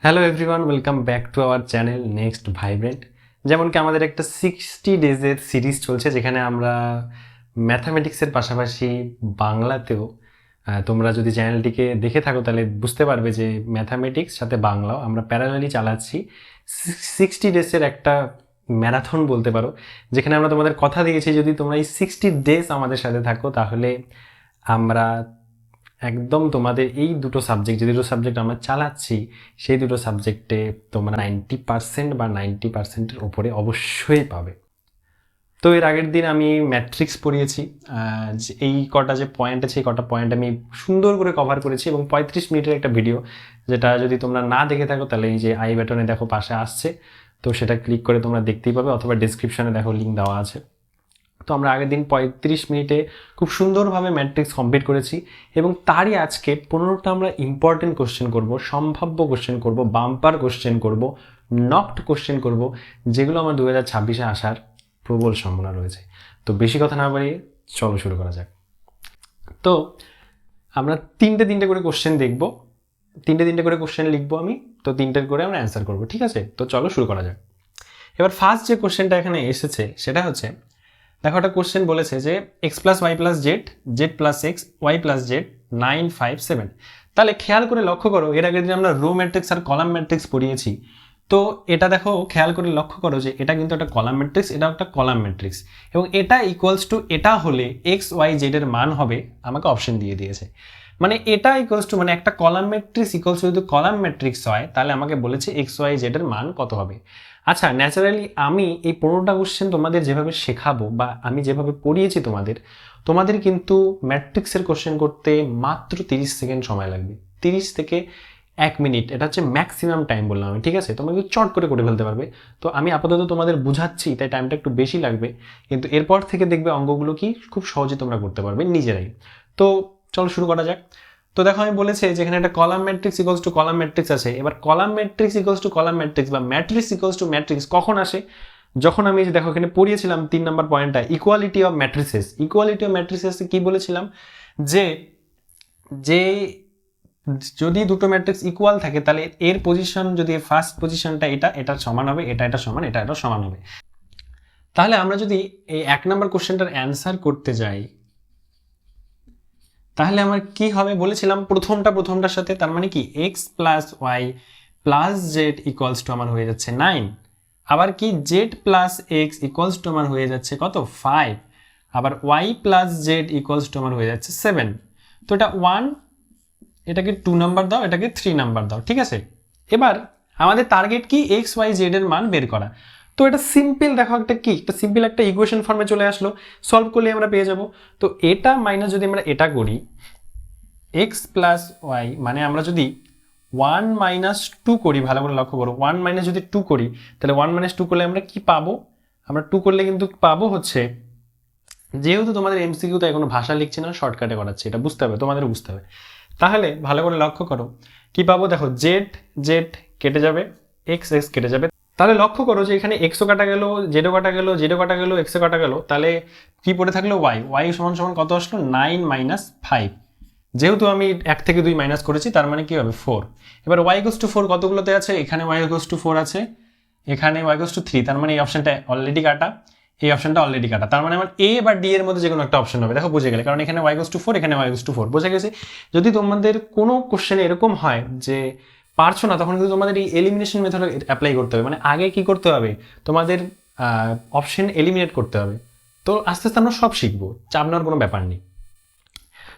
Hello everyone, welcome back to our channel next vibrant. যেমন কি আমাদের একটা 60 ডেজের সিরিজ চলছে, যেখানে আমরা ম্যাথামেটিক্সের পাশাপাশি বাংলাতেও তোমরা যদি চ্যানেলটিকে দেখে থাকো তাহলে বুঝতে পারবে যে ম্যাথামেটিক্স সাথে বাংলাও আমরা প্যারালালি চালাচ্ছি। 60 ডেজের একটা ম্যারাথন বলতে পারো, যেখানে আমরা তোমাদের কথা দিয়েছি যদি তোমরা এই 60 ডেজ আমাদের সাথে থাকো তাহলে আমরা একদম তোমাদের এই দুটো সাবজেক্ট, যে দুটো সাবজেক্ট আমরা চালাচ্ছি সেই দুটো সাবজেক্টে তোমরা 90% বা 90%-এর ওপরে অবশ্যই পাবে। তো এর আগের দিন আমি ম্যাট্রিক্স পড়িয়েছি, এই কটা যে পয়েন্ট আছে এই কটা পয়েন্ট আমি সুন্দর করে কভার করেছি এবং 35 মিনিটের একটা ভিডিও, যেটা যদি তোমরা না দেখে থাকো তাহলে এই যে আই বাটনে দেখো পাশে আসছে, তো সেটা ক্লিক করে তোমরা দেখতেই পাবে, অথবা ডিসক্রিপশনে দেখো লিঙ্ক দেওয়া আছে। তো আমরা আগের দিন 35 মিনিটে খুব সুন্দরভাবে ম্যাট্রিক্স কমপ্লিট করেছি এবং তারই আজকে 15টা আমরা ইম্পর্টেন্ট কোশ্চেন করব, সম্ভাব্য কোশ্চেন করব, বাম্পার কোশ্চেন করব, নকড কোশ্চেন করব, যেগুলো আমার 2026-এ আসার প্রবল সম্ভাবনা রয়েছে। তো বেশি কথা না বাড়িয়ে চলো শুরু করা যাক। তো আমরা তিনটে করে কোশ্চেন দেখব, তিনটে করে কোশ্চেন লিখবো আমি, তো তিনটে করে আমরা অ্যান্সার করবো, ঠিক আছে? তো চলো শুরু করা যাক। এবার ফার্স্ট যে কোশ্চেনটা এখানে এসেছে সেটা হচ্ছে, দেখো একটা কোশ্চেন বলেছে যে X plus Y plus Z, Z plus X, Y plus Z, 9, 5, 7। তাহলে খেয়াল করে লক্ষ্য করো, এর আগে যদি আমরা রো ম্যাট্রিক্স আর কলাম ম্যাট্রিক্স পড়িয়েছি, তো এটা দেখো খেয়াল করে লক্ষ্য করো যে এটা কিন্তু একটা কলাম ম্যাট্রিক্স, এটা একটা কলাম ম্যাট্রিক্স, এবং এটা ইকুয়ালস টু এটা হলে এক্স ওয়াই জেড এর মান হবে, আমাকে অপশন দিয়ে দিয়েছে। মানে এটা ইকুয়ালস টু, মানে একটা কলাম ম্যাট্রিক্স ইকুয়ালস টু যদি কলাম ম্যাট্রিক্স হয় তাহলে আমাকে বলেছে এক্স ওয়াই জেড এর মান কত হবে। আচ্ছা, ন্যাচারালি আমি এই 15টা কোশ্চেন তোমাদের যেভাবে শেখাবো বা আমি যেভাবে পড়িয়েছি তোমাদের কিন্তু ম্যাট্রিক্সের কোশ্চেন করতে মাত্র 30 সেকেন্ড সময় লাগবে, 30 থেকে 1 মিনিট, এটা হচ্ছে ম্যাক্সিমাম টাইম বললাম আমি, ঠিক আছে? তোমরা কিন্তু চট করে ফেলতে পারবে। তো আমি আপাতত তোমাদের বুঝাচ্ছি তাই টাইমটা একটু বেশি লাগবে, কিন্তু এরপর থেকে দেখবে অঙ্কগুলো কি খুব সহজে তোমরা করতে পারবে নিজেরাই। তো চলো শুরু করা যাক। তো দেখো আমি বলেছি যেখানে একটা column matrix equals to column matrix আছে। এবার column matrix equals to column matrix বা ম্যাট্রিক্স ইকুয়ালস টু ম্যাট্রিক্স কখন আসে? যখন আমি যে দেখো এখানে পড়িয়েছিলাম 3 নম্বর পয়েন্টটা, equality of matrices. Equality of matrices কি বলেছিলাম? যে যে যদি দুটো ম্যাট্রিক্স ইকুয়াল থাকে তাহলে এর পজিশন, যদি ফার্স্ট পজিশনটা এটার সমান হবে, এটা সমান, এটা সমান হবে। তাহলে আমরা যদি এই 1 নম্বর কোশ্চেনটার অ্যান্সার করতে যাই তাহলে আমার কি হবে বলেছিলাম, প্রথমটার সাথে, তার মানে কি X plus Y plus Z equals to আমার হয়ে যাচ্ছে 9। আবার কি Z plus X equals to আমার হয়ে যাচ্ছে কত, 5। আবার Y plus Z equals to আমার হয়ে যাচ্ছে 7। তো এটা 1, এটাকে 2 নাম্বার দাও, এটাকে 3 নাম্বার দাও, ঠিক আছে? এবার আমাদের টার্গেট কি, এক্স ওয়াই জেড এর মান বের করা। তো এটা সিম্পল, দেখো একটা সিম্পল একটা ইকুয়েশন ফর্মে চলে আসলো, সলভ করলে আমরা পেয়ে যাব। তো এটা মাইনাস যদি আমরা এটা করি, এক্স প্লাস ওয়াই মানে আমরা যদি 1 মাইনাস 2 করি, ভালো করে লক্ষ্য করো, 1 মাইনাস যদি 2 করি তাহলে 1 মাইনাস 2 করলে আমরা কি পাবো? আমরা 2 করলে কিন্তু পাবো হচ্ছে, যেহেতু তোমাদের এমসিকিউ তাই কোনো ভাষা লিখছি না, শর্টকাটে করাচ্ছি, এটা বুঝতে হবে, তোমাদের বুঝতে হবে। তাহলে ভালো করে লক্ষ্য করো কি পাবো, দেখো জেড জেড কেটে যাবে, এক্স এক্স কেটে যাবে। তাহলে লক্ষ্য করো যে এখানে এক্সও কাটা গেল, জেডও কাটা গেল, জেডও কাটা গেল, এক্সও কাটা গেল, তাহলে কি পড়ে থাকলো ওয়াই। ওয়াই সমান সমান কত আসলো, 9 মাইনাস 5। যেহেতু আমি 1 থেকে 2 মাইনাস করেছি তার মানে কি হবে 4। এবার ওয়াই ইকুয়ালস টু 4 কতগুলোতে আছে, এখানে ওয়াই ইকুয়ালস টু 4 আছে, এখানে ওয়াই ইকুয়ালস টু 3, তার মানে এই অপশনটা অলরেডি কাটা, এই অপশনটা অলরেডি কাটা, তার মানে আমার এ বা ডি এর মধ্যে যে কোনো একটা অপশন হবে। দেখো বুঝে গেলে, কারণ এখানে ওয়াই ইকুয়ালস টু 4, এখানে ওয়াই ইকুয়ালস টু 4, বুঝে গেছে। যদি তোমাদের কোনো কোশ্চেনে এরকম হয় যে পারছো না, তখন কিন্তু তোমাদের এই এলিমিনেশন মেথড অ্যাপ্লাই করতে হবে। মানে আগে কি করতে হবে, তোমাদের অপশন এলিমিনেট করতে হবে। তো আস্তে আস্তে আমরা সব শিখবো, চাপ নেওয়ার কোনো ব্যাপার নেই।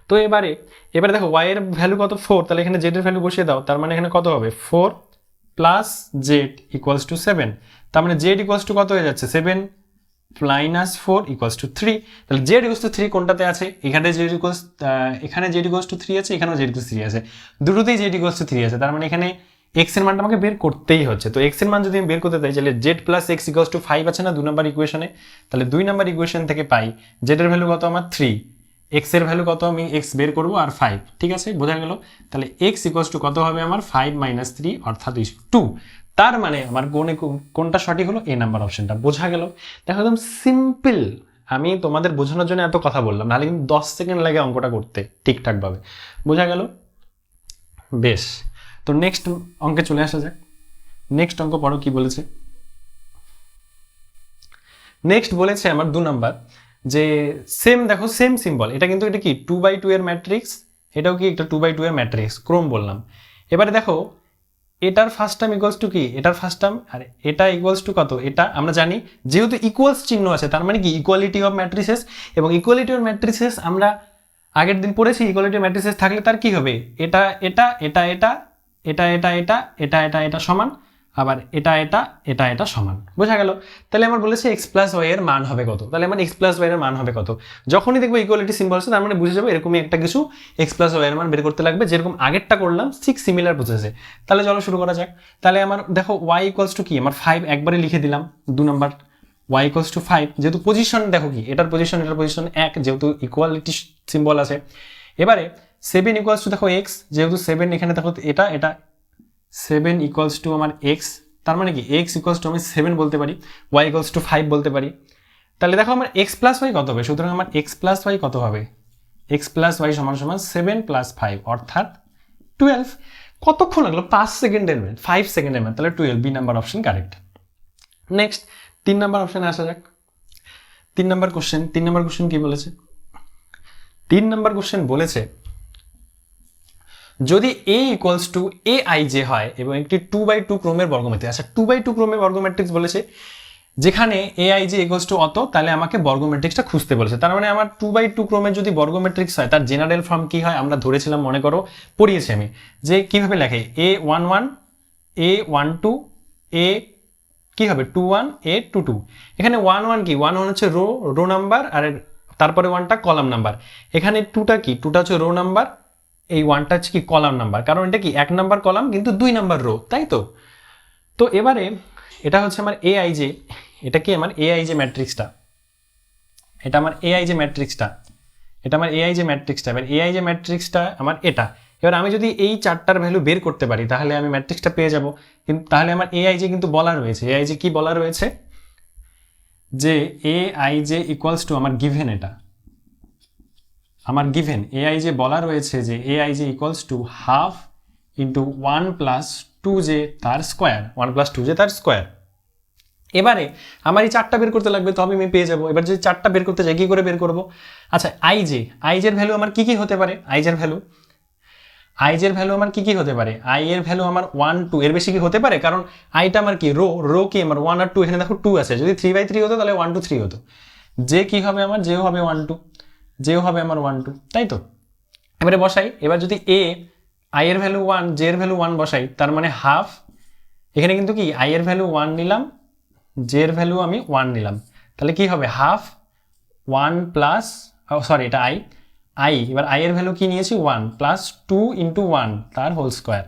তো এবারে দেখো ওয়াই এর ভ্যালু কত, 4, তাহলে এখানে জেড এর ভ্যালু বসিয়ে দাও, তার মানে এখানে কত হবে 4 প্লাস জেড ইকুয়ালস টু 7। তার মানে জেড ইকুয়ালস টু কত হয়ে যাচ্ছে, 7 মাইনাস 4 ইকুয়ালস টু 3। তাহলে জেড ইকুয়ালস টু 3 কোনটাতে আছে, এখানে জেড ইকুয়ালস টু 3 আছে, এখানেও জেড ইকুয়ালস 3 আছে, দুটোতেই জেড ইকুয়ালস টু 3 আছে। তার মানে এখানে এক্স এর মানটা আমাকে বের করতেই হচ্ছে। তো এক্স এর মান যদি আমি বের করতে চাই তাহলে Z plus X equals two 5 আছে না 2 নম্বর ইকুয়েশনে, তাহলে 2 নম্বর ইকুয়েশন থেকে পাই জেড এর ভ্যালু কত আমার 3, এক্স এর ভ্যালু কত আমি এক্স বের করবো আর 5, ঠিক আছে, বোঝা গেল। তাহলে এক্স ইকুয়ালস টু কত হবে আমার 5 মাইনাস 3 অর্থাৎ 2। তার মানে আমার কোনটা সঠিক হলো, এ নাম্বার অপশনটা, বোঝা গেল। দেখো একদম সিম্পল, আমি তোমাদের বোঝানোর জন্য এত কথা বললাম, নাহলে কিন্তু 10 সেকেন্ড লাগে অঙ্কটা করতে ঠিকঠাকভাবে, বোঝা গেল? বেশ, তো নেক্সট অঙ্কে চলে আসা যাক। নেক্সট অঙ্ক পড়ো কি বলেছে। নেক্সট বলেছে আমার 2 নাম্বার যে সেম দেখো সেম সিম্বল, এটা কিন্তু এটা কি 2/2 এর ম্যাট্রিক্স, এটাও কি একটা 2/2 এর ম্যাট্রিক্স, ক্রম বললাম। এবারে দেখো এটার ফার্স্ট টার্ম ইকুয়ালস টু কি, এটার ফার্স্ট টার্ম আর এটা ইকুয়ালস টু কত, এটা আমরা জানি যেহেতু ইকুয়ালস চিহ্ন আছে তার মানে কি ইকুয়ালিটি অফ ম্যাট্রিসেস, এবং ইকুয়ালিটি অফ ম্যাট্রিসেস আমরা আগের দিন পড়েছি ইকুয়ালিটি অফ ম্যাট্রিসেস থাকলে তার কি হবে, এটা এটা এটা এটা এটা এটা এটা এটা এটা এটা সমান, আবার এটা এটা এটা এটা সমান, বোঝা গেল। তাহলে আমার বলেছে এক্স প্লাস ওয়াই এর মান হবে কত, তাহলে আমার এক্স প্লাস ওয়াই এর মান হবে কত, যখনই দেখবো ইকুয়ালিটি সিম্বল আছে তার মানে বুঝে যাবো এরকমই একটা কিছু এক্স প্লাস ওয়াই এর মান বের করতে লাগবে, যেরকম আগেরটা করলাম ঠিক সিমিলার প্রসেসে। তাহলে চলো শুরু করা যাক। তাহলে আমার দেখো ওয়াই ইকুয়ালস টু কি, আমার 5 একবারে লিখে দিলাম 2 নাম্বার, ওয়াই ইকুয়ালস টু 5, যেহেতু পজিশন দেখো কি এটার পজিশন 1, যেহেতু ইকুয়ালিটি সিম্বল আছে। এবারে 7 ইকুয়ালস টু দেখো এক্স, যেহেতু 7 এখানে দেখো এটা এটা 7 ইকুয়ালস টু আমার এক্স, তার মানে কি এক্স ইকুয়ালস টু আমি 7 বলতে পারি, ওয়াই ইকুয়ালস টু 5 বলতে পারি। তাহলে দেখো আমার এক্স প্লাস ওয়াই কত হবে, সুতরাং আমার এক্স প্লাস ওয়াই কত হবে, এক্স প্লাস ওয়াই সমান সমান 7 প্লাস 5 অর্থাৎ 12। কতক্ষণ লাগলো, 5 সেকেন্ডের ম্যাথ, 5 সেকেন্ডের ম্যাথ, তাহলে 12, B number option correct. Next 3 number অপশনে আসা যাক। 3 নাম্বার কোশ্চেন কি বলেছে, 3 নাম্বার কোশ্চেন বলেছে যদি a ইকুয়ালস টু aij হয় এবং একটি 2/2 ক্রমের বর্গমেট্রিক্স, আচ্ছা 2/2 ক্রমের বর্গমেট্রিক্স বলেছে, যেখানে aij ইকুয়ালস টু অত, তাহলে আমাকে বর্গমেট্রিক্সটা খুঁজতে বলেছে। তার মানে আমার 2/2 ক্রমের যদি বর্গমেট্রিক্স হয় তার জেনারেল ফর্ম কি হয় আমরা ধরেছিলাম, মনে করো পড়িয়েছি আমি, যে কিভাবে লেখে a11 a12 a কি হবে 21 a22, এখানে 11 কি 11 হচ্ছে রো নাম্বার, আর তারপরে 1টা কলাম নাম্বার, এখানে 2টা কি 2টা হচ্ছে রো নাম্বার, এই 1টা হচ্ছে কি কলাম নাম্বার, কারণ এটা কি 1 নাম্বার কলাম কিন্তু 2 নাম্বার রো, তাই তো। তো এবারে এটা হচ্ছে আমার aij, এটা কি আমার aij ম্যাট্রিক্সটা, এটা আমার aij ম্যাট্রিক্সটা, এটা আমার aij ম্যাট্রিক্সটা, এবার aij ম্যাট্রিক্সটা আমার এটা। এবার আমি যদি এই 4টার ভ্যালু বের করতে পারি তাহলে আমি ম্যাট্রিক্সটা পেয়ে যাব, কিন্তু তাহলে আমার aij কিন্তু বলা রয়েছে, aij কি বলা রয়েছে যে aij ইকুয়ালস টু আমার গিভেন, এটা আমার গিভেন aij বলা রয়েছে যে aij equals to half into 1 plus 2j তার স্কোয়ার, 1 প্লাস 2j তার স্কোয়ার। এবারে আমার এই 4টা বের করতে লাগবে, তবে আমি পেয়ে যাবো। এবার যদি 4টা বের করতে যাই কি করে বের করব, আচ্ছা আইজের ভ্যালু আমার কি কি হতে পারে, আইজের ভ্যালু আমার কি কি হতে পারে, আই এর ভ্যালু আমার 1 2 এর বেশি কি হতে পারে, কারণ আইটা আমার কি রো কি আমার 1 আর 2, এখানে দেখো 2 আছে, যদি 3/3 হতো তাহলে 1 2 3 হতো। জে কি হবে আমার, জেও হবে 1 2, জেও হবে আমার 1 2, তাই তো। এবারে বসাই, এবার যদি আই এর ভ্যালু 1 জে এর ভ্যালু 1 বসাই, তার মানে হাফ, এখানে কিন্তু কি আই এর ভ্যালু 1 নিলাম, জে এর ভ্যালু আমি 1 নিলাম, তাহলে কি হবে হাফ 1 প্লাস, সরি এটা আই, এবার আই এর ভ্যালু কি নিয়েছি 1 প্লাস 2 ইন্টু 1 তার হোল স্কোয়ার।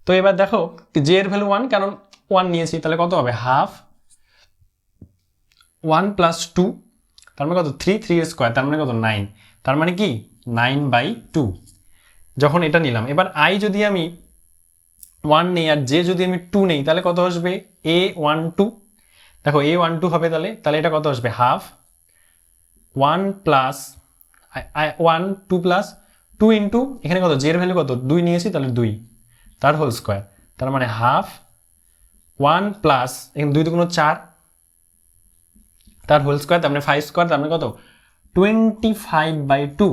তো এবার দেখো জে এর ভ্যালু 1 কারণ 1 নিয়েছি, তাহলে কত হবে হাফ 1 প্লাস 2, তার মানে কত 3 এর স্কোয়ার, তার মানে কত 9, তার মানে কি 9/2 যখন এটা নিলাম। এবার আই যদি আমি 1 নেই আর জে যদি আমি 2 নেই তাহলে কত আসবে a12, দেখো a12 হবে, তাহলে এটা কত আসবে হাফ 1 প্লাস 1 2 প্লাস 2 ইন্টু এখানে কত জে এর ভ্যালু কত 2 নিয়েছি, তাহলে 2 তার হোল স্কোয়ার, তার মানে হাফ 1 প্লাস এখানে 2 2 4 তার হোল স্কোয়ার, তার মানে 5 স্কোয়ার, তার মানে কত 25/2।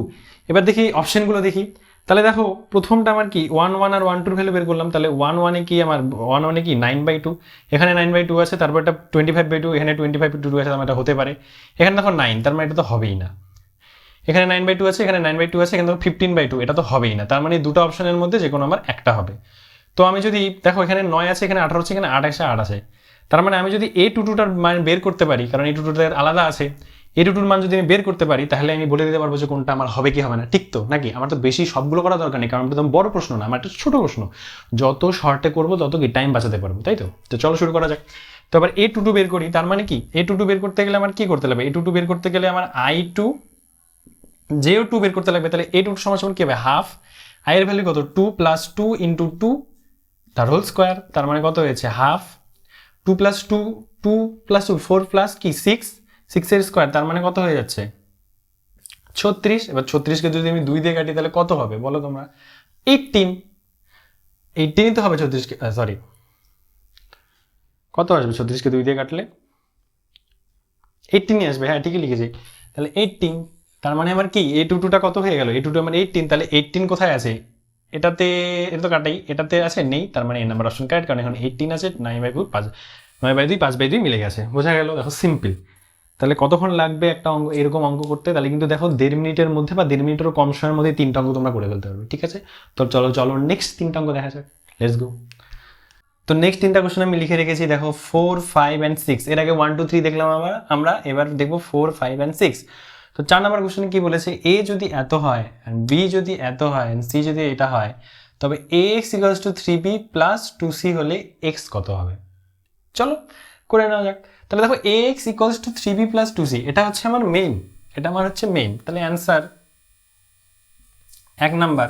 এবার দেখি অপশনগুলো দেখি, তাহলে দেখো প্রথমটা আমার কি 1 1 আর 1 2 ভ্যালু বের করলাম, তাহলে 1 1 এ কি আমার 1 1 এ কি 9/2, এখানে 9/2 আছে, তারপর এটা 25/2, এখানে 25/2 আছে, তার মানে এটা হতে পারে, এখানে দেখো 9, তার মানে এটা তো হবেই না, এখানে 9/2 আছে, এখানে 9/2 আছে, এখানে দেখো 15/2, এটা তো হবেই না, তার মানে দুটো অপশনের মধ্যে যে কোনো আমার একটা হবে। তো আমি যদি দেখো এখানে 9 আছে, এখানে 18 আছে, এখানে 8 আছে, 8 আছে, তার মানে আমি যদি a22টার মান বের করতে পারি, কারণ a22টার আলাদা আছে, a22টার মান যদি আমি বের করতে পারি তাহলে আমি বলে দিতে পারবো যে কোনটা আমার হবে কি হবে না, ঠিক তো নাকি। আমার তো বেশি সবগুলো করা দরকার নেই, কারণ এটা তো বড় প্রশ্ন না, আমার একটা ছোট প্রশ্ন, যত শর্টে করবো তত কি টাইম বাঁচাতে পারবো, তাই তো। তো চলো শুরু করা যাক। তো আবার a22 বের করি, তার মানে কি a22 বের করতে গেলে আমার কি করতে লাগবে, a22 বের করতে গেলে আমার i2 যেও 2 বের করতে লাগবে, তাহলে a2 সমান কি হবে হাফ, i এর ভ্যালু কত 2 প্লাস 2 ইন্টু 2 তার হোল স্কোয়ার, তার মানে কত হয়েছে হাফ 2 প্লাস 2 2 প্লাস 2 4 প্লাস কি 6 এর স্কোয়ার, তার মানে কত হয়ে যাচ্ছে 36। এবার 36কে যদি আমি 2 দিয়ে কাটি তাহলে কত হবে বলো তোমরা 18। 18ই তো হবে 34কে, সরি কত আসবে 34কে 2 দিয়ে কাটলে 18ই আসবে, হ্যাঁ ঠিকই লিখেছি। তাহলে 18, তার মানে আমার কি a22টা কত হয়ে গেল, a22 আমার 18, তাহলে 18 কোথায় আছে, এটাতে, এটা তো কাটাই, এটাতে আছে নেই, তার মানে এই নাম্বার অপশন কারেক্ট, কারণ এখন 18 আছে, 9/2 5, 9/2 5/2 মিলে গেছে, বোঝা গেল। দেখো সিম্পল। তাহলে কতক্ষণ লাগবে একটা অঙ্ক, এরকম অঙ্ক করতে, তাহলে কিন্তু দেখো 1.5 মিনিটের মধ্যে বা 1.5 মিনিটেরও কম সময়ের মধ্যে 3টা অঙ্ক তোমরা করে ফেলতে পারবে, ঠিক আছে। তো চলো চলো নেক্সট 3টা অঙ্ক দেখা যাক, লেটস গো। তো নেক্সট 3টা কোশ্চেন আমি লিখে রেখেছি, দেখো 4, 5 and 6, এর আগে 1, 2, 3 দেখলাম আমরা এবার দেখবো 4, 5 and 6। তো 4 নম্বর কোশ্চেনে কি বলেছে, এ যদি এত হয়, বি যদি এত হয়, সি যদি এটা হয়, তবে ax = 3b + 2c হলে x কত হবে। চলো করে নেওয়া যাক। তাহলে দেখো ax = 3b + 2c, এটা হচ্ছে আমার মেইন, এটা আমার হচ্ছে মেইন। তাহলে অ্যান্সার 1 নাম্বার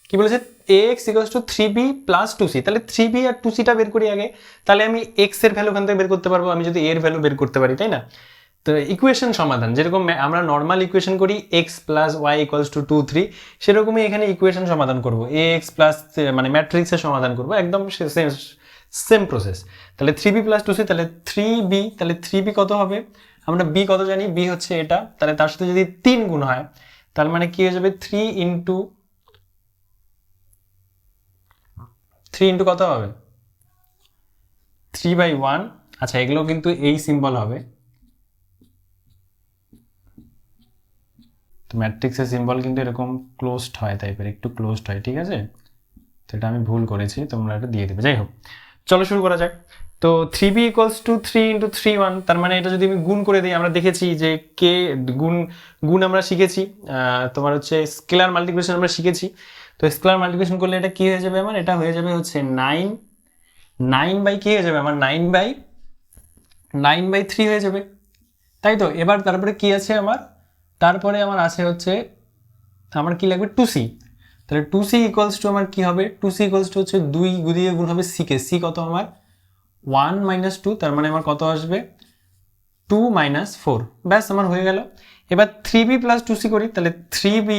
কি বলেছে, ax = 3b + 2c, তাহলে 3b আর 2cটা বের করি আগে, তাহলে আমি x এর ভ্যালু ওখান থেকে বের করতে পারবো, আমি যদি a এর ভ্যালু বের করতে পারি, তাই না। তো ইকুয়েশন সমাধান, যেরকম আমরা নর্মাল ইকুয়েশন করি x + y = 2, 3, সেরকমই এখানে ইকুয়েশন সমাধান করব, ax প্লাস মানে ম্যাট্রিক্সের সমাধান করব, একদম সেম প্রসেস। তাহলে 3b + 2c, তাহলে 3b, তাহলে 3b কত হবে, আমরা b কত জানি, b হচ্ছে এটা, তাহলে তার সাথে যদি 3 গুণ হয়, তার মানে কি হয়ে যাবে 3 ইন্টু কত হবে 3/1। আচ্ছা এগুলো কিন্তু এই সিম্বল হবে, তো ম্যাট্রিক্সের সিম্বল কিন্তু এরকম ক্লোজড হয়, টাইপের একটু ক্লোজড হয়, ঠিক আছে। তো এটা আমি ভুল করেছি, তোমরা এটা দিয়ে দেবে, যাই হোক। চলো শুরু করা যাক। তো 3b = 3 × 3, 1, তার মানে এটা যদি আমি গুণ করে দিই, আমরা দেখেছি যে কে গুণ আমরা শিখেছি, তোমার হচ্ছে স্কেলার মাল্টিপ্লিকেশন আমরা শিখেছি। তো স্কেলার মাল্টিপ্লিকেশন করলে এটা কি হয়ে যাবে আমার, এটা হয়ে যাবে হচ্ছে 9 কি হয়ে যাবে আমার, 9/3 হয়ে যাবে, তাই তো। এবার তারপরে কি আছে আমার, তারপরে আমার আছে হচ্ছে, আমার কি লাগবে 2c, তাহলে 2c = আমার কি হবে, 2c = হচ্ছে 2 দিয়ে গুণ হবে c কে, c কত আমার 1 - 2, তার মানে আমার কত আসবে 2 - 4, ব্যাস আমার হয়ে গেল। এবার 3b + 2c করি, তাহলে 3b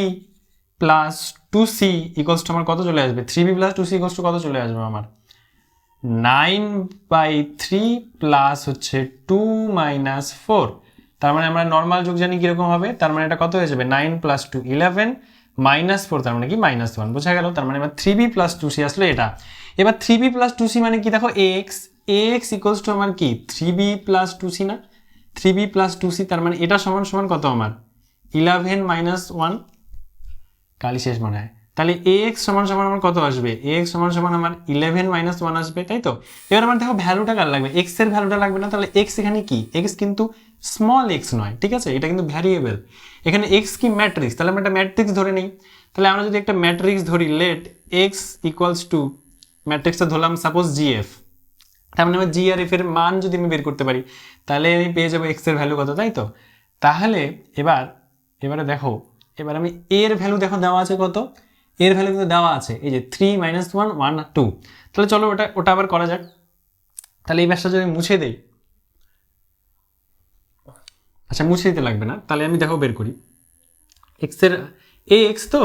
+ 2c = আমার কত চলে আসবে, 3b + 2c = কত চলে আসবে আমার 9/3 প্লাস হচ্ছে 2 - 4, তার মানে আমরা নর্মাল যোগ জানি কিরকম হবে, তার মানে এটা কত হয়ে যাবে 9 + 2 11 - 4, তার মানে কি -1, বোঝা গেল। তার মানে আমার 3b + 2c আসলে এটা। এবার 3b + 2c মানে কি, দেখো ax = আমার কি 3b + 2c না, 3b + 2c, তার মানে এটা সমান সমান কত আমার 11 - 1, কালি শেষ মনে হয়। তাহলে ax সমান সমান আমার কত আসবে, ax সমান সমান আমার 11 - 1 আসবে, তাই তো। এবার আমার দেখো ভ্যালুটা কার লাগবে, x এর ভ্যালুটা লাগবে না, তাহলে x এখানে কি, x কিন্তু স্মল x নয়, ঠিক আছে, এটা কিন্তু ভ্যারিয়েবল। এখানে x কি ম্যাট্রিক্স, তাহলে আমরা একটা ম্যাট্রিক্স ধরে নিই। তাহলে আমরা যদি একটা ম্যাট্রিক্স ধরি, লেট x = ম্যাট্রিক্সটা ধরলাম সাপোজ gf, তার মানে আমার g আর f এর মান যদি আমি বের করতে পারি, তাহলে আমি পেয়ে যাবো x এর ভ্যালু কত, তাই তো। তাহলে এবারে দেখো, এবার আমি এর ভ্যালু দেখো দেওয়া আছে কত, এর ভ্যালু কিন্তু দেওয়া আছে এই যে 3 - 1 1 2, তাহলে চলো ওটা আবার করা যাক। তাহলে এই ব্যাসটা যদি মুছে দেই, আচ্ছা মুছে দিতে লাগবে না, তাহলে আমি দেখো বের করি x এর ax, তো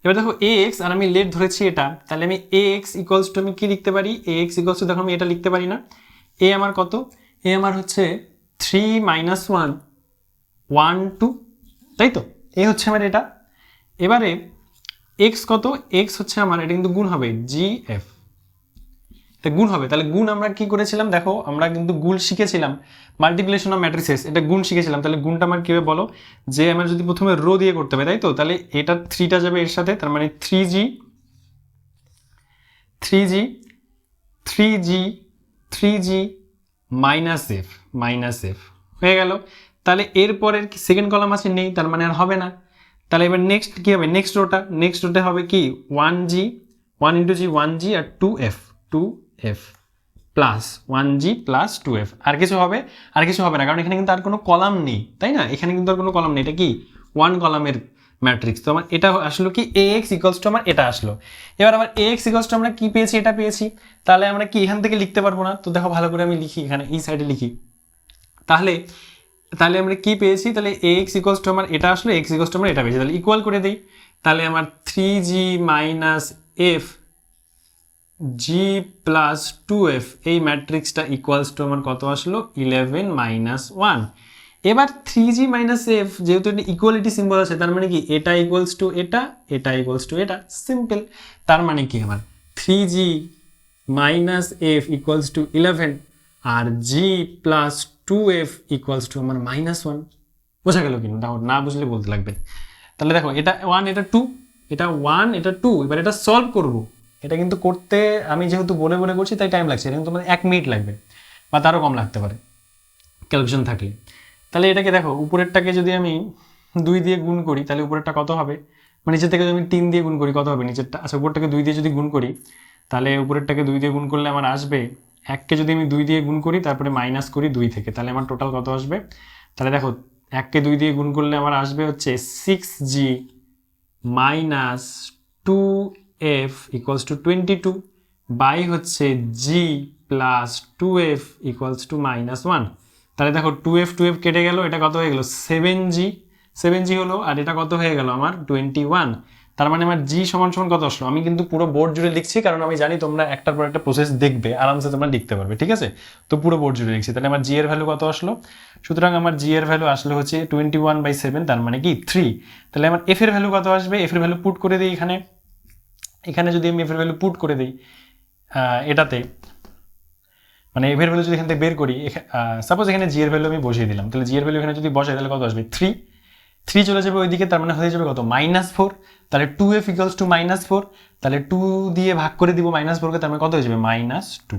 এবার দেখো ax আর আমি লেট ধরেছি এটা, তাহলে আমি ax = আমি কি লিখতে পারি, ax = দেখো আমি এটা লিখতে পারি না, a আমার কত, a আমার হচ্ছে 3 - 1 1 2, তাই তো, এ হচ্ছে আমার এটা। এবারে x কত, x হচ্ছে আমার, এটা কিন্তু গুণ হবে gf, এটা গুণ হবে। তাহলে গুণ আমরা কি করেছিলাম, দেখো আমরা কিন্তু গুণ শিখেছিলাম, মাল্টিপ্লিকেশন অফ ম্যাট্রিসেস, এটা গুণ শিখেছিলাম। তাহলে গুণটা আমার কিভাবে বলো, যে আমার যদি প্রথমে রো দিয়ে করতে হবে, তাই তো, তাহলে এটা 3টা যাবে এর সাথে, তার মানে 3g 3g 3g 3g -f হয়ে গেল। তাহলে এরপরের সেকেন্ড কলাম আছে নেই, তার মানে আর হবে না। তাহলে এবার নেক্সট কি হবে, নেক্সট রোটা হবে কি 1g 1 × g 1g আর 2f plus 1g plus 2f, আর কিছু হবে, আর কিছু হবে না, কারণ এখানে কিন্তু আর কোনো কলাম নেই, তাই না, এখানে কিন্তু আর কোনো কলাম নেই, এটা কি 1 কলামের ম্যাট্রিক্স। তো আমার এটা আসলো কি ax = আমার এটা আসলো। এবার আমার ax = আমরা কি পেয়েছি, এটা পেয়েছি, তাহলে আমরা কি এখান থেকে লিখতে পারবো না, তো দেখো ভালো করে আমি লিখি, এখানে এই সাইডে লিখি, তাহলে আমরা কি পেয়েছি, তাহলে ax = আমার এটা আসলো, x = আমরা এটা পেয়েছি, তাহলে ইকুয়াল করে দেই, তাহলে আমার 3g - f জি প্লাস 2f এই ম্যাট্রিক্সটা ইকুয়ালস টু আমার কত আসলো 11 মাইনাস 1। এবার 3g মাইনাস এফ, যেহেতু এটা ইকুয়ালিটি সিম্বল আছে, তার মানে কি এটা ইকুয়ালস টু এটা, এটা ইকুয়ালস টু এটা, সিম্পল। তার মানে কি আমার 3g minus F equals to 11 আর G plus 2f equals to আমার মাইনাস 1। বোঝা গেল কিন্তু? দেখো না বুঝলে বলতে লাগবে। তাহলে দেখো এটা 1 এটা 2, এটা 1 এটা 2, এবার এটা সলভ করব। এটা কিন্তু করতে আমি যেহেতু বলে বলে করছি তাই টাইম লাগছে, এটা কিন্তু তোমাদের 1 মিনিট লাগবে বা তারও কম লাগতে পারে ক্যালকুলেশন থাকলে। তাহলে এটাকে দেখো, উপরেরটাকে যদি আমি 2 দিয়ে গুণ করি তাহলে উপরেরটা কত হবে, মানে নিচের থেকে যদি আমি 3 দিয়ে গুণ করি কত হবে নিচেরটা? আচ্ছা, উপরটাকে 2 দিয়ে যদি গুণ করি তাহলে উপরেরটাকে 2 দিয়ে গুণ করলে আমার আসবে 1কে যদি আমি 2 দিয়ে গুণ করি তারপরে মাইনাস করি 2 থেকে, তাহলে আমার টোটাল কত আসবে? তাহলে দেখো 1কে 2 দিয়ে গুণ করলে আমার আসবে হচ্ছে 6g minus 2f equals to 22 by হচ্ছে g plus 2f equals to minus 1। তাহলে দেখো 2f কেটে গেল, এটা কত হয়ে গেল 7g হলো, আর এটা কত হয়ে গেল আমার 21। তার মানে আমার g সমান সমান কত আসলো? আমি কিন্তু পুরো বোর্ড জুড়ে লিখছি কারণ আমি জানি তোমরা একটার পর একটা প্রসেস দেখবে, আরামসে তোমরা লিখতে পারবে, ঠিক আছে? তো পুরো বোর্ড জুড়ে লিখছি। তাহলে আমার g এর ভ্যালু কত আসলো? সুতরাং আমার g এর ভ্যালু আসলে হচ্ছে 21/7, তার মানে কি 3। তাহলে আমার f এর ভ্যালু কত আসবে? f এর ভ্যালু পুট করে দিই এখানে, এখানে যদি আমি f এর ভ্যালু পুট করে দিই এটাতে, মানে f এর ভ্যালু যদি এখান থেকে বের করি, সাপোজ এখানে g এর ভ্যালু আমি বসিয়ে দিলাম, তাহলে g এর ভ্যালু এখানে যদি বসাই তাহলে কত আসবে? 3 চলে যাবে ওইদিকে, তার মানে হয়ে যাবে কত? -4। তাহলে 2f ইকুয়ালস টু -4, তাহলে 2 দিয়ে ভাগ করে দিব -4কে, তার মানে কত হয়ে যাবে? -2।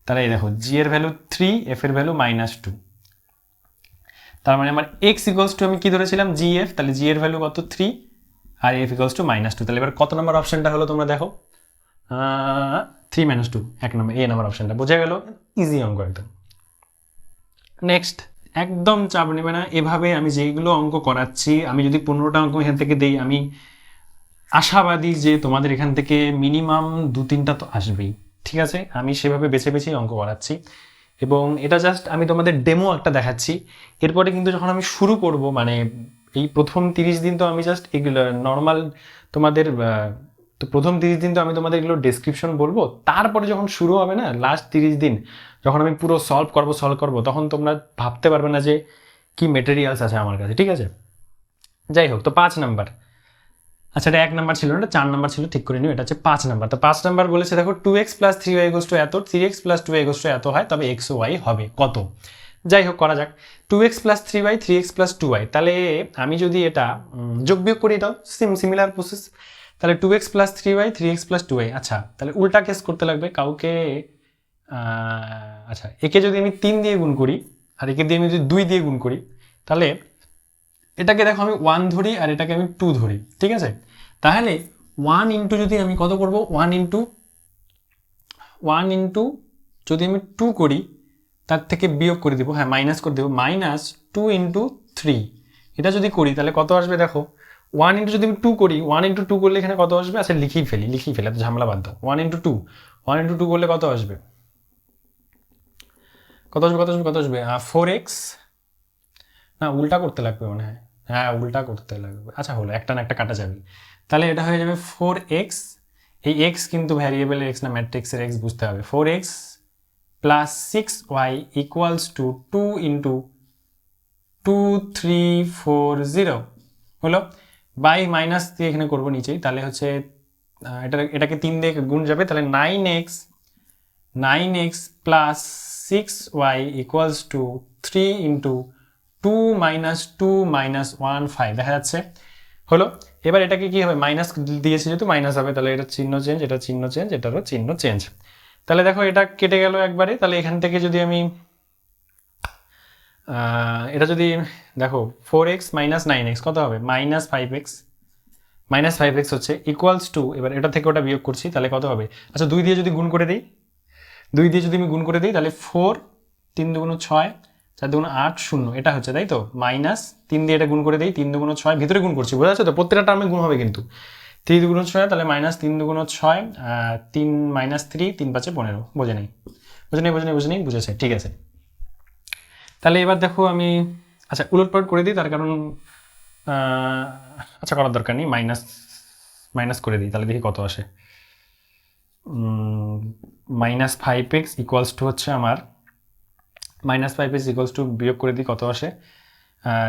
তাহলে এই দেখো g এর ভ্যালু 3, f এর ভ্যালু -2। তার মানে আমার x ইকুয়ালস টু আমি কি ধরেছিলাম? gf, তাহলে g এর ভ্যালু কত? 3 আর f ইকুয়ালস টু -2। তাহলে এবার কত নম্বর অপশনটা হলো তোমরা দেখো? 3 - 2, 1 নম্বর, এ নম্বর অপশনটা। বোঝা গেল? ইজি অঙ্ক একদম। নেক্সট, একদম চাপ নেবে না, এভাবে আমি যেগুলো অঙ্ক করাচ্ছি, আমি যদি 15টা অঙ্ক এখান থেকে দেই, আমি আশাবাদী যে তোমাদের এখান থেকে মিনিমাম 2-3টা তো আসবেই, ঠিক আছে? আমি সেভাবে বেছে বেছেই অঙ্ক করাচ্ছি এবং এটা জাস্ট আমি তোমাদের ডেমো একটা দেখাচ্ছি। এরপরে কিন্তু যখন আমি শুরু করব, মানে এই প্রথম 30 দিন তো আমি জাস্ট এগুলো নর্মাল তোমাদের, তো প্রথম 30 দিন তো আমি তোমাদের এগুলো ডেসক্রিপশন বলবো, তারপরে যখন শুরু হবে না লাস্ট 30 দিন, যখন আমি পুরো সলভ করব তখন তোমরা ভাবতে পারবে না যে কি মেটেরিয়ালস আছে আমার কাছে, ঠিক আছে? যাই হোক, তো 5 নাম্বার, আচ্ছা এটা 1 নাম্বার ছিল না, এটা 4 নাম্বার ছিল, ঠিক করে নিও, এটা হচ্ছে 5 নাম্বার। তো 5 নাম্বার বলেছে দেখো 2x plus 3y equals to এত, 3x plus 2y equals to এত হয়, তবে x ও y হবে কত? যাই হোক, করা যাক। 2x plus 3y, 3x plus 2y, তাহলে আমি যদি এটা যোগ বিয়োগ করি, এটাও সিমিলার প্রসেস। তাহলে 2x plus 3y, 3x plus 2y। আচ্ছা, তাহলে উল্টা কেস করতে লাগবে কাউকে। আচ্ছা, একে যদি আমি 3 দিয়ে গুণ করি আর একে দিয়ে আমি যদি 2 দিয়ে গুণ করি, তাহলে এটাকে দেখো আমি 1 ধরি আর এটাকে আমি 2 ধরি, ঠিক আছে? তাহলে 1 ইন্টু যদি আমি কত করব? 1 ইন্টু যদি আমি 2 করি, তার থেকে বিয়োগ করে দেবো, হ্যাঁ মাইনাস করে দেবো, -2 ইন্টু 3। এটা যদি করি তাহলে কত আসবে দেখো? 1 ইন্টু যদি আমি 2 করি, 1 ইন্টু 2 করলে এখানে কত আসবে? আচ্ছা লিখেই ফেলি, এত ঝামেলা বাদ দাও। 1 ইন্টু 2 করলে কত আসবে? 4x, না উল্টা করতে লাগবে মনে হয়, হ্যাঁ উল্টা করতে লাগবে। আচ্ছা হলো, একটা না একটা কাটা যাবে, তাহলে এটা হয়ে যাবে 4x। এই x কিন্তু ভ্যারিয়েবল x না, ম্যাট্রিক্সের x বুঝতে হবে। 4x plus 6y equals to 2 into 2340 হলো, বাই মাইনাস দিয়ে এখানে করবো নিচেই, তাহলে হচ্ছে এটাকে 3 দিয়ে গুণ যাবে, তাহলে 9x plus 6y equals to 3 into 2 minus 2 minus 1 5 দেখা যাচ্ছে হলো। এবার এটাকে কি হবে? মাইনাস দিয়েছে যেহেতু মাইনাস হবে, তাহলে এটা চিহ্ন চেঞ্জ, এটা চিহ্ন চেঞ্জ, এটারও চিহ্ন চেঞ্জ। তাহলে দেখো এটা কেটে গেল একবারে। তাহলে এখান থেকে যদি আমি এটা যদি দেখো 4x মাইনাস 9x কত হবে? -5x হচ্ছে ইকুয়ালস টু, এবার এটা থেকে ওটা বিয়োগ করছি, তাহলে কত হবে? আচ্ছা 2 দিয়ে যদি গুণ করে দিই, তাহলে 4, 3 দুগুণ 6, 4 দুগুণ 8, 0 এটা হচ্ছে, তাই তো? মাইনাস 3 দিয়ে এটা গুণ করে দিই, 3 দুগুণ 6, ভিতরে গুণ করছি, বোঝা যাচ্ছে তো? প্রত্যেকটা টার্মে গুণ হবে কিন্তু। 3 দুগুণ 6, তাহলে মাইনাস 3 দুগুণ 6, 3 মাইনাস 3, 3 5 15, বোঝে নেই, বুঝেছে, ঠিক আছে। তাহলে এবার দেখো আমি, আচ্ছা উলটপালট করে দিই, তার কারণ আচ্ছা করার দরকার নেই, মাইনাস করে দিই, তাহলে দেখি কত আসে। -5x ইকুয়ালস টু হচ্ছে আমার -5x ইকুয়ালস টু বিয়োগ করে দিই কত আসে।